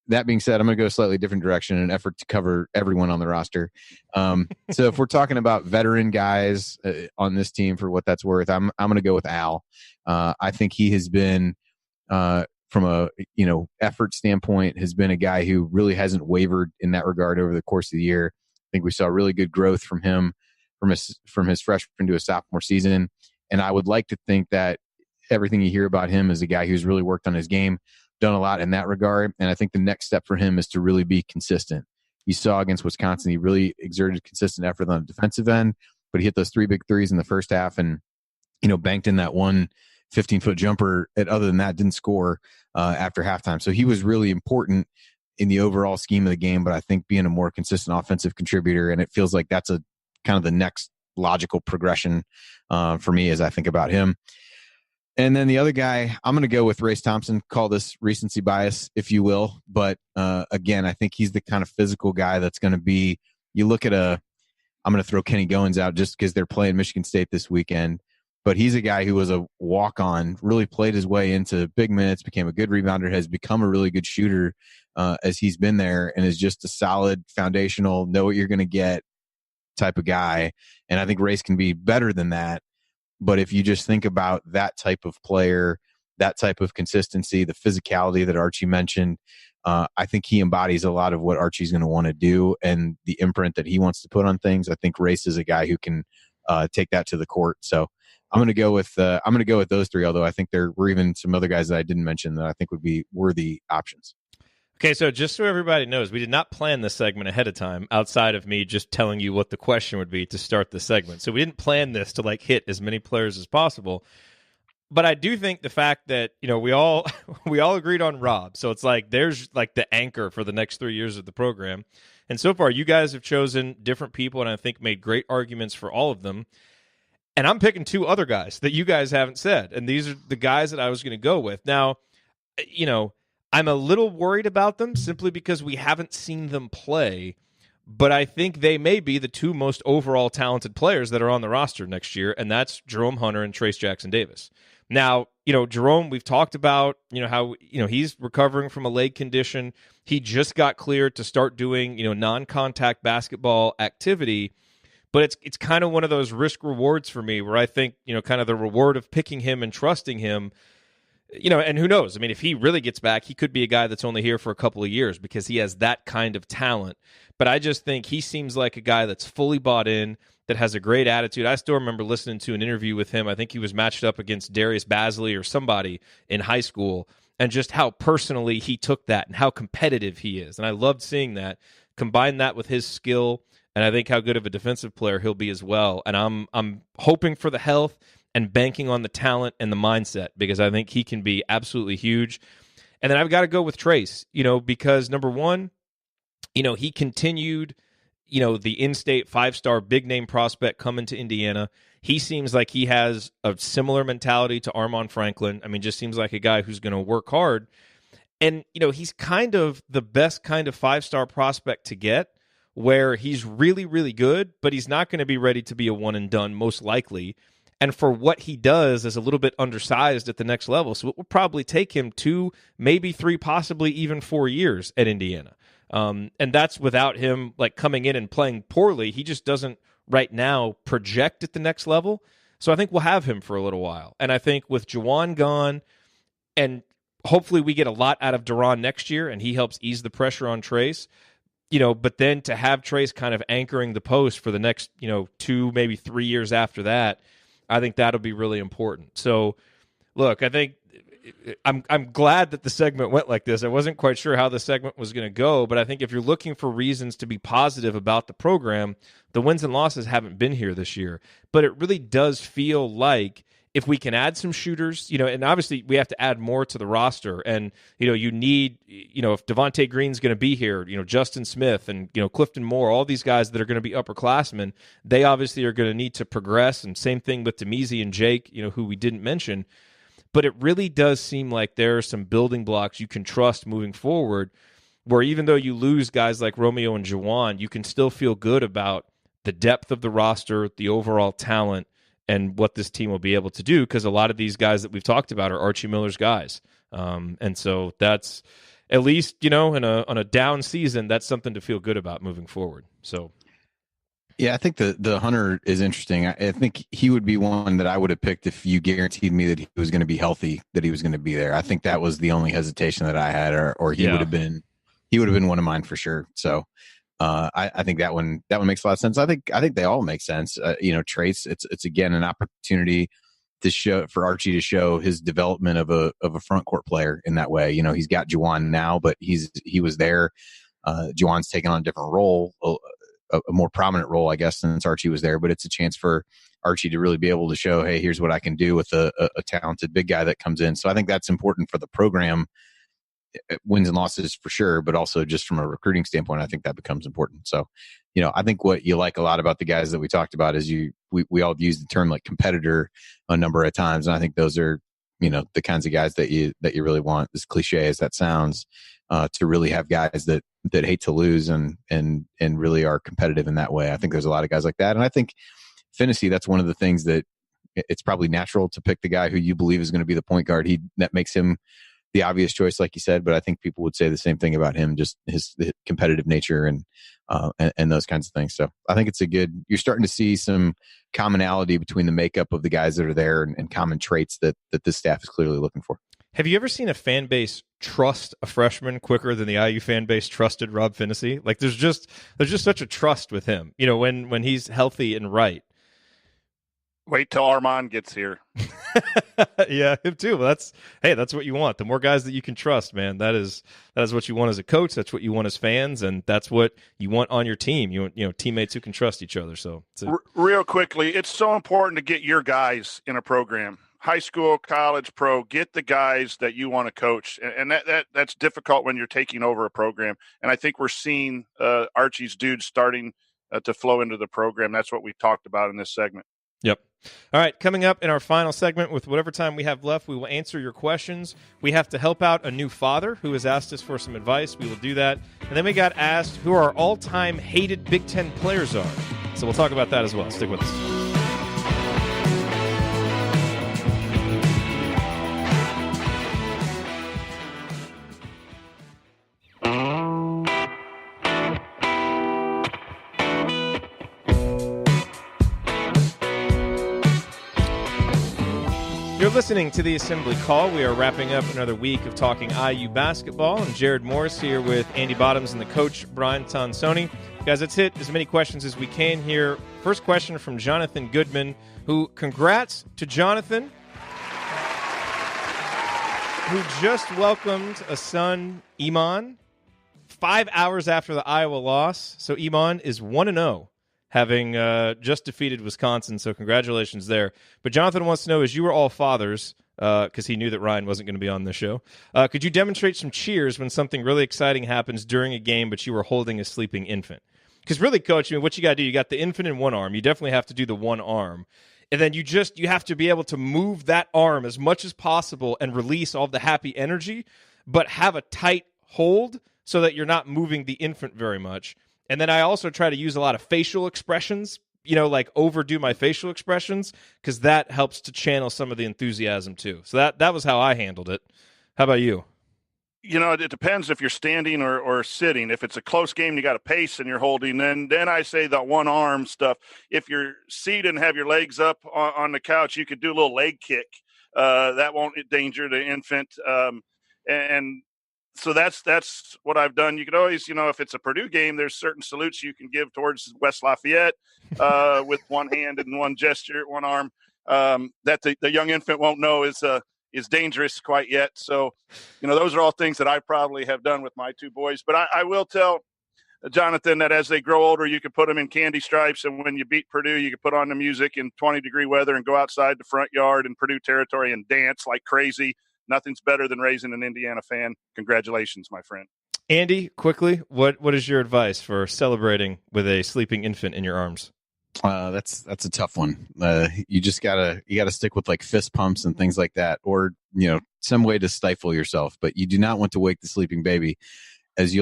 Speaker 4: that being said, I'm going to go a slightly different direction in an effort to cover everyone on the roster. So if we're talking about veteran guys on this team, for what that's worth, I'm going to go with Al. I think he has been, from a effort standpoint, has been a guy who really hasn't wavered in that regard over the course of the year. I think we saw really good growth from him from his freshman to his sophomore season, and I would like to think that everything you hear about him is a guy who's really worked on his game, done a lot in that regard. And I think the next step for him is to really be consistent. You saw against Wisconsin, he really exerted consistent effort on the defensive end, but he hit those 3 big threes in the first half and, banked in that one 15-foot jumper. Other than that, didn't score after halftime. So he was really important in the overall scheme of the game, but I think being a more consistent offensive contributor, and it feels like that's a kind of the next logical progression for me as I think about him. And then the other guy, I'm going to go with Race Thompson. Call this recency bias, if you will. But again, I think he's the kind of physical guy that's going to be, you look at I'm going to throw Kenny Goins out just because they're playing Michigan State this weekend. But he's a guy who was a walk-on, really played his way into big minutes, became a good rebounder, has become a really good shooter as he's been there, and is just a solid, foundational, know what you're going to get type of guy. And I think Race can be better than that. But if you just think about that type of player, that type of consistency, the physicality that Archie mentioned, I think he embodies a lot of what Archie's going to want to do and the imprint that he wants to put on things. I think Race is a guy who can take that to the court. So I'm going to go with those three. Although I think there were even some other guys that I didn't mention that I think would be worthy options.
Speaker 1: Okay, so just so everybody knows, we did not plan this segment ahead of time outside of me just telling you what the question would be to start the segment. So we didn't plan this to hit as many players as possible. But I do think the fact that, we all agreed on Rob. So it's there's the anchor for the next 3 years of the program. And so far you guys have chosen different people and I think made great arguments for all of them. And I'm picking 2 other guys that you guys haven't said. And these are the guys that I was going to go with. Now, I'm a little worried about them simply because we haven't seen them play. But I think they may be the two most overall talented players that are on the roster next year, and that's Jerome Hunter and Trace Jackson Davis. Now, Jerome, we've talked about, how, he's recovering from a leg condition. He just got cleared to start doing, non-contact basketball activity. But it's kind of one of those risk rewards for me where I think, kind of the reward of picking him and trusting him, and who knows? I mean, if he really gets back, he could be a guy that's only here for a couple of years because he has that kind of talent. But I just think he seems like a guy that's fully bought in, that has a great attitude. I still remember listening to an interview with him. I think he was matched up against Darius Basley or somebody in high school, and just how personally he took that and how competitive he is. And I loved seeing that. Combine that with his skill, and I think how good of a defensive player he'll be as well. And I'm hoping for the health and banking on the talent and the mindset because I think he can be absolutely huge. And then I've got to go with Trace, because number one, he continued, the in-state 5-star big-name prospect coming to Indiana. He seems like he has a similar mentality to Armaan Franklin. I mean, just seems like a guy who's going to work hard. And, he's kind of the best kind of 5-star prospect to get, where he's really, really good, but he's not going to be ready to be a one-and-done, most likely. And for what he does is a little bit undersized at the next level. So it will probably take him 2, maybe 3, possibly even 4 years at Indiana. And that's without him coming in and playing poorly. He just doesn't right now project at the next level. So I think we'll have him for a little while. And I think with Juwan gone, and hopefully we get a lot out of Duran next year and he helps ease the pressure on Trace, but then to have Trace kind of anchoring the post for the next, 2, maybe 3 years after that, I think that'll be really important. So look, I think I'm glad that the segment went like this. I wasn't quite sure how the segment was going to go, but I think if you're looking for reasons to be positive about the program, the wins and losses haven't been here this year. But it really does feel like if we can add some shooters, and obviously we have to add more to the roster. And, you need, if Devontae Green's going to be here, Justin Smith and, Clifton Moore, all these guys that are going to be upperclassmen, they obviously are going to need to progress. And same thing with Demezy and Jake, who we didn't mention. But it really does seem like there are some building blocks you can trust moving forward, where even though you lose guys like Romeo and Juwan, you can still feel good about the depth of the roster, the overall talent, and what this team will be able to do, because a lot of these guys that we've talked about are Archie Miller's guys. And so that's, at least, on a down season, that's something to feel good about moving forward. So
Speaker 4: yeah, I think the Hunter is interesting. I think he would be one that I would have picked if you guaranteed me that he was going to be healthy, that he was going to be there. I think that was the only hesitation that I had, or he would have been one of mine for sure. So I think that one makes a lot of sense. I think they all make sense. Trace, it's again an opportunity to show for Archie to show his development of a front court player in that way. He's got Juwan now, but he was there. Juwan's taken on a different role. A more prominent role, I guess, since Archie was there, but it's a chance for Archie to really be able to show, hey, here's what I can do with a talented big guy that comes in. So I think that's important for the program, wins and losses for sure, but also just from a recruiting standpoint, I think that becomes important. So, I think what you like a lot about the guys that we talked about is we all use the term like competitor a number of times. And I think those are, the kinds of guys that you really want, as cliche as that sounds, to really have guys that hate to lose and really are competitive in that way. I think there's a lot of guys like that. And I think Phinisee, that's one of the things that it's probably natural to pick the guy who you believe is going to be the point guard. That makes him the obvious choice, like you said, but I think people would say the same thing about him, just his competitive nature and those kinds of things. So I think you're starting to see some commonality between the makeup of the guys that are there and common traits that this staff is clearly looking for.
Speaker 1: Have you ever seen a fan base trust a freshman quicker than the IU fan base trusted Rob Phinisee? Like there's just such a trust with him, when he's healthy and right.
Speaker 6: Wait till Armaan gets here.
Speaker 1: Yeah, him too. Well, that's what you want. The more guys that you can trust, man, that is what you want as a coach. That's what you want as fans, and that's what you want on your team. You want, teammates who can trust each other. So
Speaker 6: real quickly, it's so important to get your guys in a program. High school, college, pro, get the guys that you want to coach. And that's difficult when you're taking over a program. And I think we're seeing Archie's dudes starting to flow into the program. That's what we talked about in this segment.
Speaker 1: Yep. All right, coming up in our final segment, with whatever time we have left, we will answer your questions. We have to help out a new father who has asked us for some advice. We will do that. And then we got asked who our all-time hated Big Ten players are. So we'll talk about that as well. Stick with us. You're listening to the Assembly Call. We are wrapping up another week of talking IU basketball. I'm Jerod Morris here with Andy Bottoms and the coach, Brian Tonsoni. Guys, let's hit as many questions as we can here. First question from Jonathan Goodman, who, congrats to Jonathan, who just welcomed a son, Iman, 5 hours after the Iowa loss. So Iman is 1-0. Having just defeated Wisconsin, so congratulations there. But Jonathan wants to know, as you were all fathers, because he knew that Ryan wasn't going to be on the show, could you demonstrate some cheers when something really exciting happens during a game, but you were holding a sleeping infant? Because really, Coach, I mean, what you got to do, you got the infant in one arm. You definitely have to do the one arm. And then you have to be able to move that arm as much as possible and release all the happy energy, but have a tight hold so that you're not moving the infant very much. And then I also try to use a lot of facial expressions, like overdo my facial expressions, because that helps to channel some of the enthusiasm too. So that was how I handled it. How about you?
Speaker 6: It depends if you're standing or sitting. If it's a close game, you got a pace and you're holding, then I say the one arm stuff. If you're seated and have your legs up on the couch, you could do a little leg kick. That won't endanger the infant. And so that's what I've done. You could always, if it's a Purdue game, there's certain salutes you can give towards West Lafayette with one hand and one gesture, one arm, that the young infant won't know is dangerous quite yet. So, those are all things that I probably have done with my two boys. But I will tell Jonathan that as they grow older, you can put them in candy stripes. And when you beat Purdue, you can put on the music in 20-degree weather and go outside the front yard in Purdue territory and dance like crazy. Nothing's better than raising an Indiana fan. Congratulations, my friend.
Speaker 1: Andy, quickly, what is your advice for celebrating with a sleeping infant in your arms?
Speaker 4: That's a tough one. You just gotta stick with like fist pumps and things like that, or some way to stifle yourself. But you do not want to wake the sleeping baby, as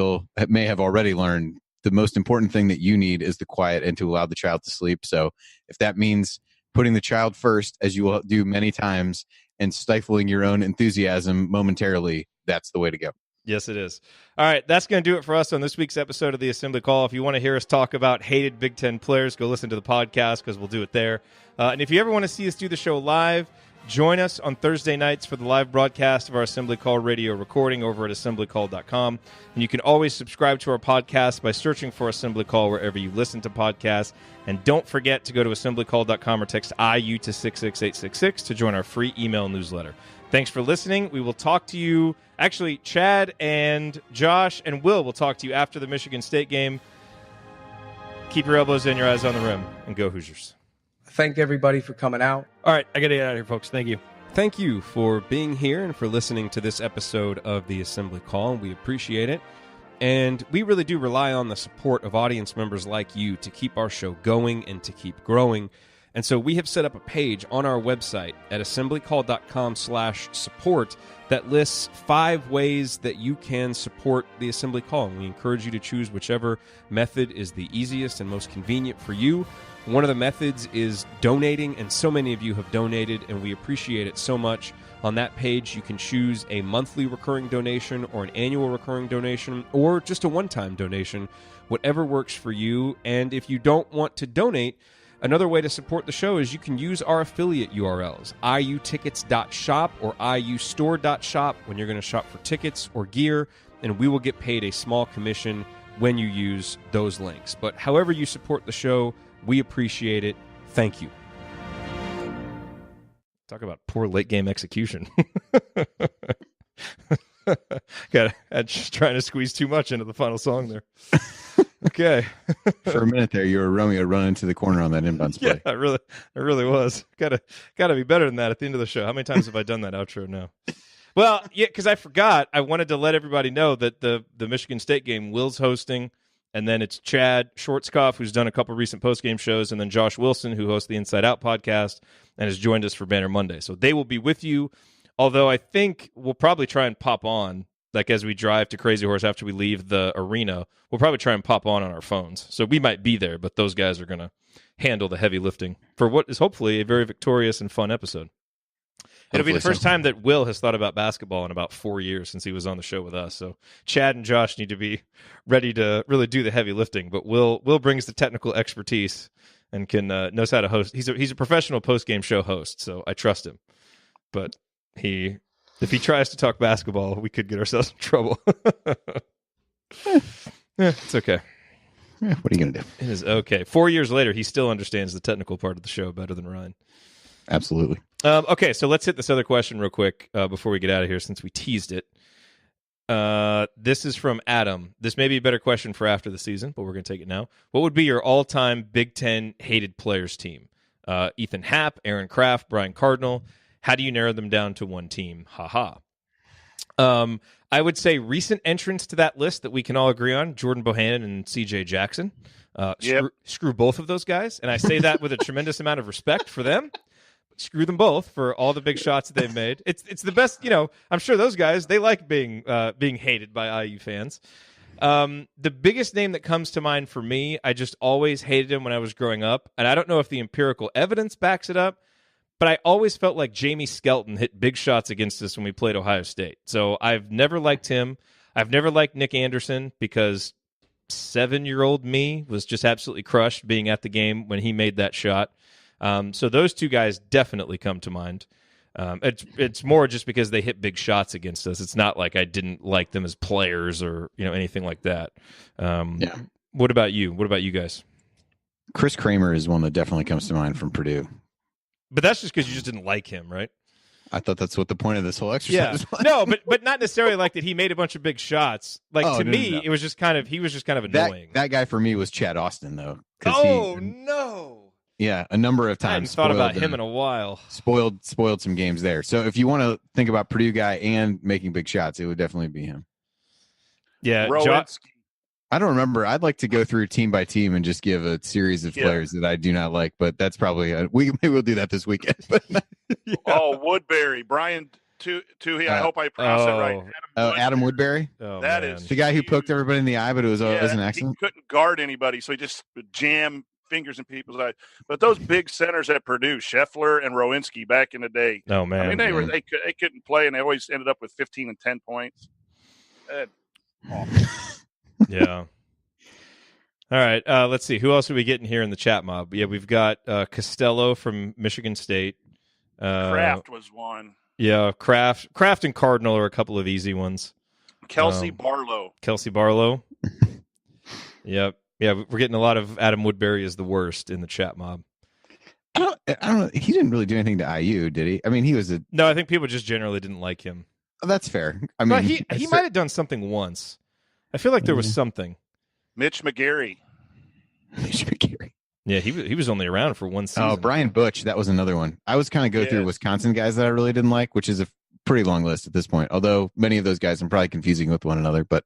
Speaker 4: may have already learned. The most important thing that you need is the quiet and to allow the child to sleep. So if that means putting the child first, as you will do many times, and stifling your own enthusiasm momentarily, that's the way to go.
Speaker 1: Yes, it is. All right, that's going to do it for us on this week's episode of the Assembly Call. If you want to hear us talk about hated Big Ten players, go listen to the podcast because we'll do it there. And if you ever want to see us do the show live, join us on Thursday nights for the live broadcast of our Assembly Call radio recording over at assemblycall.com. And you can always subscribe to our podcast by searching for Assembly Call wherever you listen to podcasts. And don't forget to go to assemblycall.com or text IU to 66866 to join our free email newsletter. Thanks for listening. We will talk to you. Actually, Chad and Josh and Will talk to you after the Michigan State game. Keep your elbows in, your eyes on the rim, and go Hoosiers.
Speaker 8: Thank everybody for coming out.
Speaker 5: All right, I got to get out of here, folks. Thank you.
Speaker 10: Thank you for being here and for listening to this episode of the Assembly Call. We appreciate it. And we really do rely on the support of audience members like you to keep our show going and to keep growing. And so we have set up a page on our website at assemblycall.com/support that lists 5 ways that you can support the Assembly Call. And we encourage you to choose whichever method is the easiest and most convenient for you. One of the methods is donating, and so many of you have donated, and we appreciate it so much. On that page, you can choose a monthly recurring donation or an annual recurring donation or just a one-time donation, whatever works for you. And if you don't want to donate, another way to support the show is you can use our affiliate URLs, iutickets.shop or iustore.shop when you're going to shop for tickets or gear, and we will get paid a small commission when you use those links. But however you support the show, we appreciate it. Thank you.
Speaker 1: Talk about poor late game execution. Just trying to squeeze too much into the final song there. Okay.
Speaker 4: For a minute there, you were Romeo running into the corner on that inbounds play.
Speaker 1: Yeah, I really was. Gotta be better than that at the end of the show. How many times have I done that outro now? Well, yeah, because I forgot. I wanted to let everybody know that the Michigan State game, Will's hosting. And then it's Chad Schwartzkopf, who's done a couple recent post-game shows, and then Josh Wilson, who hosts the Inside Out podcast and has joined us for Banner Monday. So they will be with you, although I think we'll probably try and pop on, like as we drive to Crazy Horse after we leave the arena, we'll probably try and pop on our phones. So we might be there, but those guys are going to handle the heavy lifting for what is hopefully a very victorious and fun episode. It'll be the first time that Will has thought about basketball in about 4 years since he was on the show with us. So Chad and Josh need to be ready to really do the heavy lifting. But Will brings the technical expertise and can knows how to host. He's a professional post game show host, so I trust him. But if he tries to talk basketball, we could get ourselves in trouble. It's okay.
Speaker 4: Yeah, what are you gonna do?
Speaker 1: It is okay. 4 years later, he still understands the technical part of the show better than Ryan.
Speaker 4: Absolutely.
Speaker 1: Okay, so let's hit this other question real quick before we get out of here, since we teased it. This is from Adam. This may be a better question for after the season, but we're going to take it now. What would be your all-time Big Ten hated players team? Ethan Happ, Aaron Kraft, Brian Cardinal. How do you narrow them down to one team? Ha ha. I would say recent entrants to that list that we can all agree on, Jordan Bohannon and C.J. Jackson. Screw both of those guys, and I say that with a tremendous amount of respect for them. Screw them both for all the big shots that they've made. It's the best, I'm sure those guys, they like being hated by IU fans. The biggest name that comes to mind for me, I just always hated him when I was growing up, and I don't know if the empirical evidence backs it up, but I always felt like Jamie Skelton hit big shots against us when we played Ohio State. So I've never liked him. I've never liked Nick Anderson because 7-year-old me was just absolutely crushed being at the game when he made that shot. So those two guys definitely come to mind. It's more just because they hit big shots against us. It's not like I didn't like them as players or anything like that.
Speaker 4: Yeah.
Speaker 1: What about you? What about you guys?
Speaker 4: Chris Kramer is one that definitely comes to mind from Purdue.
Speaker 1: But that's just because you just didn't like him, right?
Speaker 4: I thought that's what the point of this whole exercise was.
Speaker 1: No, but not necessarily like that he made a bunch of big shots. Like
Speaker 4: Oh,
Speaker 1: to
Speaker 4: no,
Speaker 1: me,
Speaker 4: no.
Speaker 1: it was just kind of annoying.
Speaker 4: That guy for me was Chad Austin though.
Speaker 1: No.
Speaker 4: Yeah, a number of
Speaker 1: I hadn't
Speaker 4: times.
Speaker 1: thought about him in a while.
Speaker 4: Spoiled some games there. So if you want to think about Purdue guy and making big shots, it would definitely be him.
Speaker 1: Yeah,
Speaker 4: I don't remember. I'd like to go through team by team and just give a series of players that I do not like, but that's probably maybe we'll do that this weekend. But
Speaker 6: Oh, Woodbury, Brian Toohey. I hope I pronounced that right.
Speaker 4: Adam Woodbury.
Speaker 1: Oh,
Speaker 6: That
Speaker 1: man.
Speaker 6: is
Speaker 4: The guy who poked everybody in the eye, but it was an accident.
Speaker 6: He couldn't guard anybody, so he just jammed fingers in people's eyes. But those big centers at Purdue, Scheffler and Rowinski back in the day.
Speaker 1: Oh man,
Speaker 6: I mean, they couldn't play, and they always ended up with 15 and 10 points.
Speaker 1: Yeah. All right. Let's see. Who else are we getting here in the chat mob? Yeah, we've got Costello from Michigan State.
Speaker 6: Kraft was one.
Speaker 1: Yeah, Kraft and Cardinal are a couple of easy ones.
Speaker 6: Kelsey Barlow.
Speaker 1: Yep. Yeah, we're getting a lot of Adam Woodbury is the worst in the chat mob.
Speaker 4: I don't know. He didn't really do anything to IU, did he? I mean, he was
Speaker 1: No, I think people just generally didn't like him.
Speaker 4: That's fair. I
Speaker 1: But
Speaker 4: mean,
Speaker 1: he might have done something once. I feel like there was something.
Speaker 6: Mitch McGarry.
Speaker 1: Yeah, he was only around for one season.
Speaker 4: Oh, Brian Butch, that was another one. I was kind of go through Wisconsin guys that I really didn't like, which is a pretty long list at this point. Although many of those guys I'm probably confusing with one another, but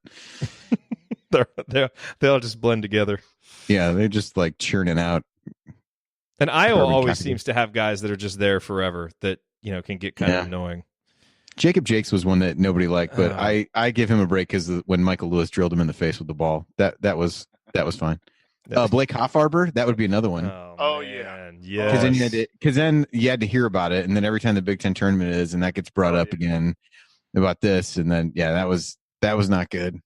Speaker 1: they all just blend together.
Speaker 4: Yeah, they're just like churning out.
Speaker 1: And Iowa always seems to have guys that are just there forever that can get kind of annoying.
Speaker 4: Jacob Jakes was one that nobody liked, but I give him a break because when Michael Lewis drilled him in the face with the ball, that was fine. Blake Hoffarber, that would be another one.
Speaker 6: Oh yeah.
Speaker 4: Because then you had to hear about it, and then every time the Big Ten tournament is, and that gets brought up again about this, and then that was not good.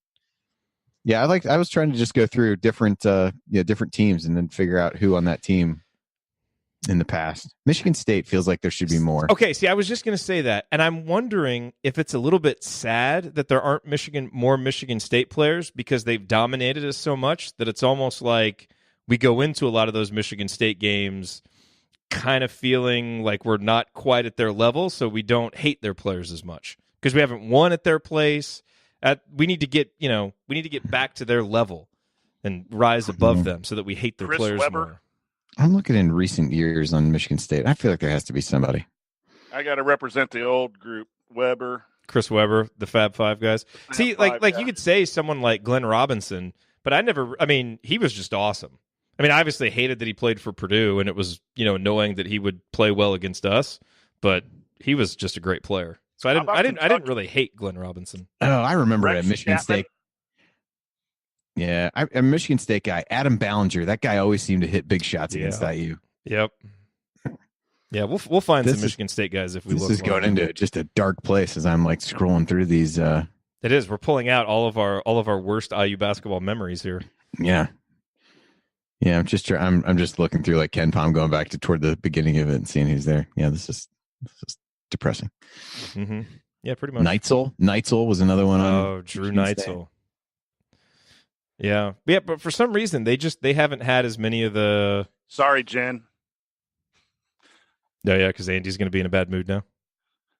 Speaker 4: Yeah, I was trying to just go through different teams and then figure out who on that team in the past. Michigan State feels like there should be more.
Speaker 1: Okay, see, I was just going to say that, and I'm wondering if it's a little bit sad that there aren't more Michigan State players because they've dominated us so much that it's almost like we go into a lot of those Michigan State games kind of feeling like we're not quite at their level, so we don't hate their players as much because we haven't won at their place. We need to get back to their level and rise above them so that we hate their
Speaker 6: Chris
Speaker 1: players
Speaker 6: Webber.
Speaker 1: more.
Speaker 4: I'm looking in recent years on Michigan State. I feel like there has to be somebody.
Speaker 6: I got to represent the old group. Weber.
Speaker 1: Chris Webber, the Fab Five guys. See, like you could say someone like Glenn Robinson, but but I mean, he was just awesome. I mean, I obviously hated that he played for Purdue, and it was, annoying that he would play well against us, but he was just a great player. So I didn't really hate Glenn Robinson.
Speaker 4: Oh, I remember at Michigan State. Yeah, a Michigan State guy, Adam Ballinger. That guy always seemed to hit big shots against IU.
Speaker 1: Yep. Yeah, we'll find some Michigan State guys if we look.
Speaker 4: This is going into just a dark place as I'm like scrolling through these.
Speaker 1: It is. We're pulling out all of our worst IU basketball memories here.
Speaker 4: Yeah. Yeah, I'm just looking through like Ken Palm going back toward the beginning of it and seeing who's there. Yeah, this is depressing.
Speaker 1: Mm-hmm. Yeah, pretty much.
Speaker 4: Neitzel was another one.
Speaker 1: Oh, Drew Neitzel. Yeah, but for some reason they haven't had as many of the.
Speaker 6: Sorry, Jen.
Speaker 1: Oh yeah, because Andy's going to be in a bad mood now.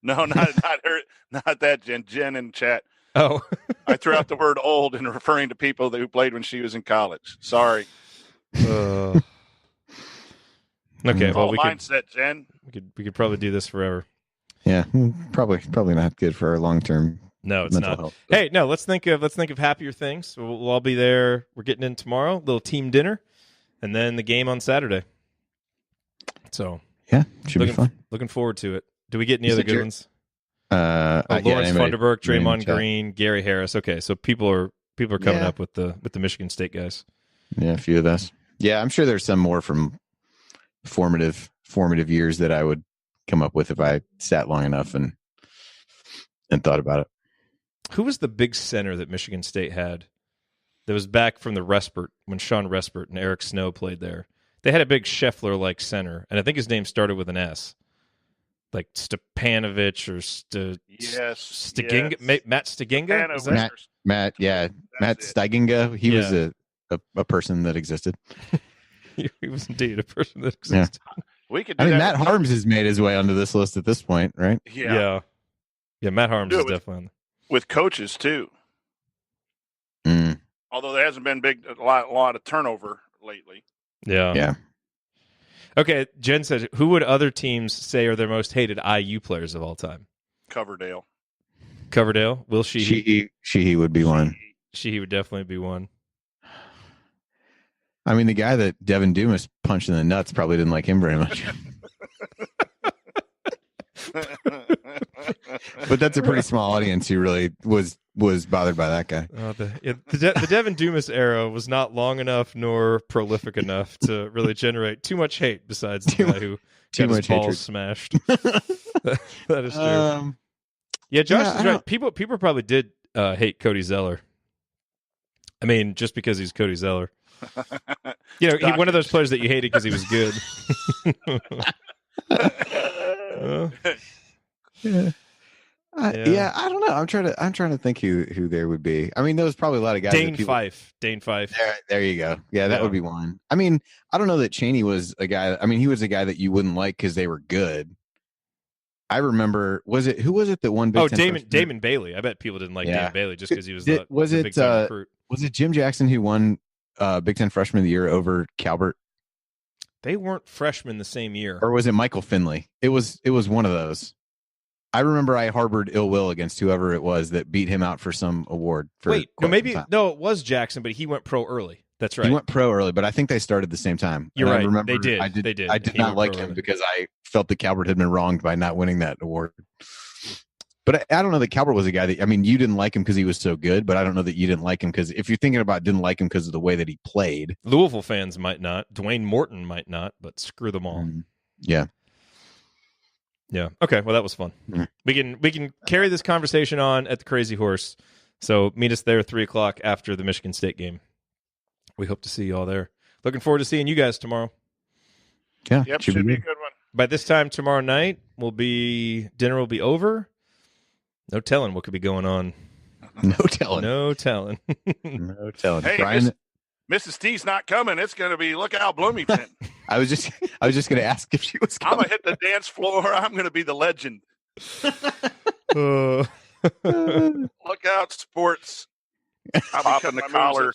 Speaker 6: No, not her. Not that Jen. Jen in chat.
Speaker 1: Oh,
Speaker 6: I threw out the word "old" in referring to people who played when she was in college. Sorry.
Speaker 1: Okay, well,
Speaker 6: mindset, Jen.
Speaker 1: We could probably do this forever.
Speaker 4: Yeah, probably not good for our long term.
Speaker 1: No, it's not. Health. Hey, no, let's think of happier things. We'll all be there. We're getting in tomorrow, little team dinner, and then the game on Saturday. So
Speaker 4: yeah, should be fun.
Speaker 1: Looking forward to it. Do we get any other good ones?
Speaker 4: Lawrence
Speaker 1: Funderburk, Draymond Green, Gary Harris. Okay, so people are coming up with the Michigan State guys.
Speaker 4: Yeah, a few of those. Yeah, I'm sure there's some more from formative years that I would come up with if I sat long enough and thought about it.
Speaker 1: Who was the big center that Michigan State had that was back from the Respert when Sean Respert and Eric Snow played there? They had a big Scheffler-like center, and I think his name started with an S. Like Stepanovich or Stiginga?
Speaker 6: Yes.
Speaker 1: Matt Stiginga?
Speaker 4: Matt Stiginga. He was a person that existed.
Speaker 1: He was indeed a person that existed.
Speaker 6: Yeah. We could.
Speaker 4: Matt Harms has made his way onto this list at this point, right?
Speaker 1: Yeah. Matt Harms is definitely on
Speaker 6: with coaches too. Although there hasn't been a lot of turnover lately.
Speaker 4: Yeah.
Speaker 1: Okay, Jen said, who would other teams say are their most hated IU players of all time?
Speaker 6: Coverdale.
Speaker 1: Will Sheehy?
Speaker 4: Sheehy would be one.
Speaker 1: Sheehy would definitely be one.
Speaker 4: I mean, the guy that Devin Dumas punched in the nuts probably didn't like him very much. But that's a pretty small audience who really was bothered by that guy.
Speaker 1: The Devin Dumas era was not long enough nor prolific enough to really generate too much hate besides the guy who got his balls smashed. That is true. Josh is right. People probably did hate Cody Zeller. I mean, just because he's Cody Zeller. He's one of those players that you hated because he was good.
Speaker 4: I don't know. I'm trying to think who there would be. I mean, there was probably a lot of guys.
Speaker 1: Dane Fife.
Speaker 4: There you go. Yeah, that would be one. I mean, I don't know that Chaney was a guy. I mean, he was a guy that you wouldn't like because they were good. I remember. Who was it that won?
Speaker 1: Damon Bailey. I bet people didn't like Damon Bailey just because he was the Big Ten recruit.
Speaker 4: Was it Jim Jackson who won Big Ten Freshman of the Year over Calvert?
Speaker 1: They weren't freshmen the same year.
Speaker 4: Or was it Michael Finley? It was one of those. I remember I harbored ill will against whoever it was that beat him out for some award.
Speaker 1: It was Jackson, but he went pro early. That's right.
Speaker 4: He went pro early, but I think they started at the same time.
Speaker 1: You're right.
Speaker 4: I remember
Speaker 1: they did.
Speaker 4: I did not like him because I felt that Calvert had been wronged by not winning that award. But I don't know that Calvert was a guy that, I mean, you didn't like him because he was so good, but I don't know that you didn't like him because if you're thinking about didn't like him because of the way that he played.
Speaker 1: Louisville fans might not. Dwayne Morton might not, but screw them all.
Speaker 4: Yeah.
Speaker 1: Yeah. Okay. Well, that was fun. Mm-hmm. We can carry this conversation on at the Crazy Horse. So meet us there 3:00 after the Michigan State game. We hope to see you all there. Looking forward to seeing you guys tomorrow.
Speaker 4: Yeah.
Speaker 6: Yep. Should be a good one.
Speaker 1: By this time tomorrow night, dinner will be over. No telling what could be going on.
Speaker 4: No telling.
Speaker 1: No telling.
Speaker 6: Hey,
Speaker 4: Brian,
Speaker 6: Mrs. T's not coming. It's going to be look out Bloomington.
Speaker 4: I was just going to ask if she was coming.
Speaker 6: I'm going to hit the dance floor. I'm going to be the legend. Look out, sports.
Speaker 4: Popping the collar.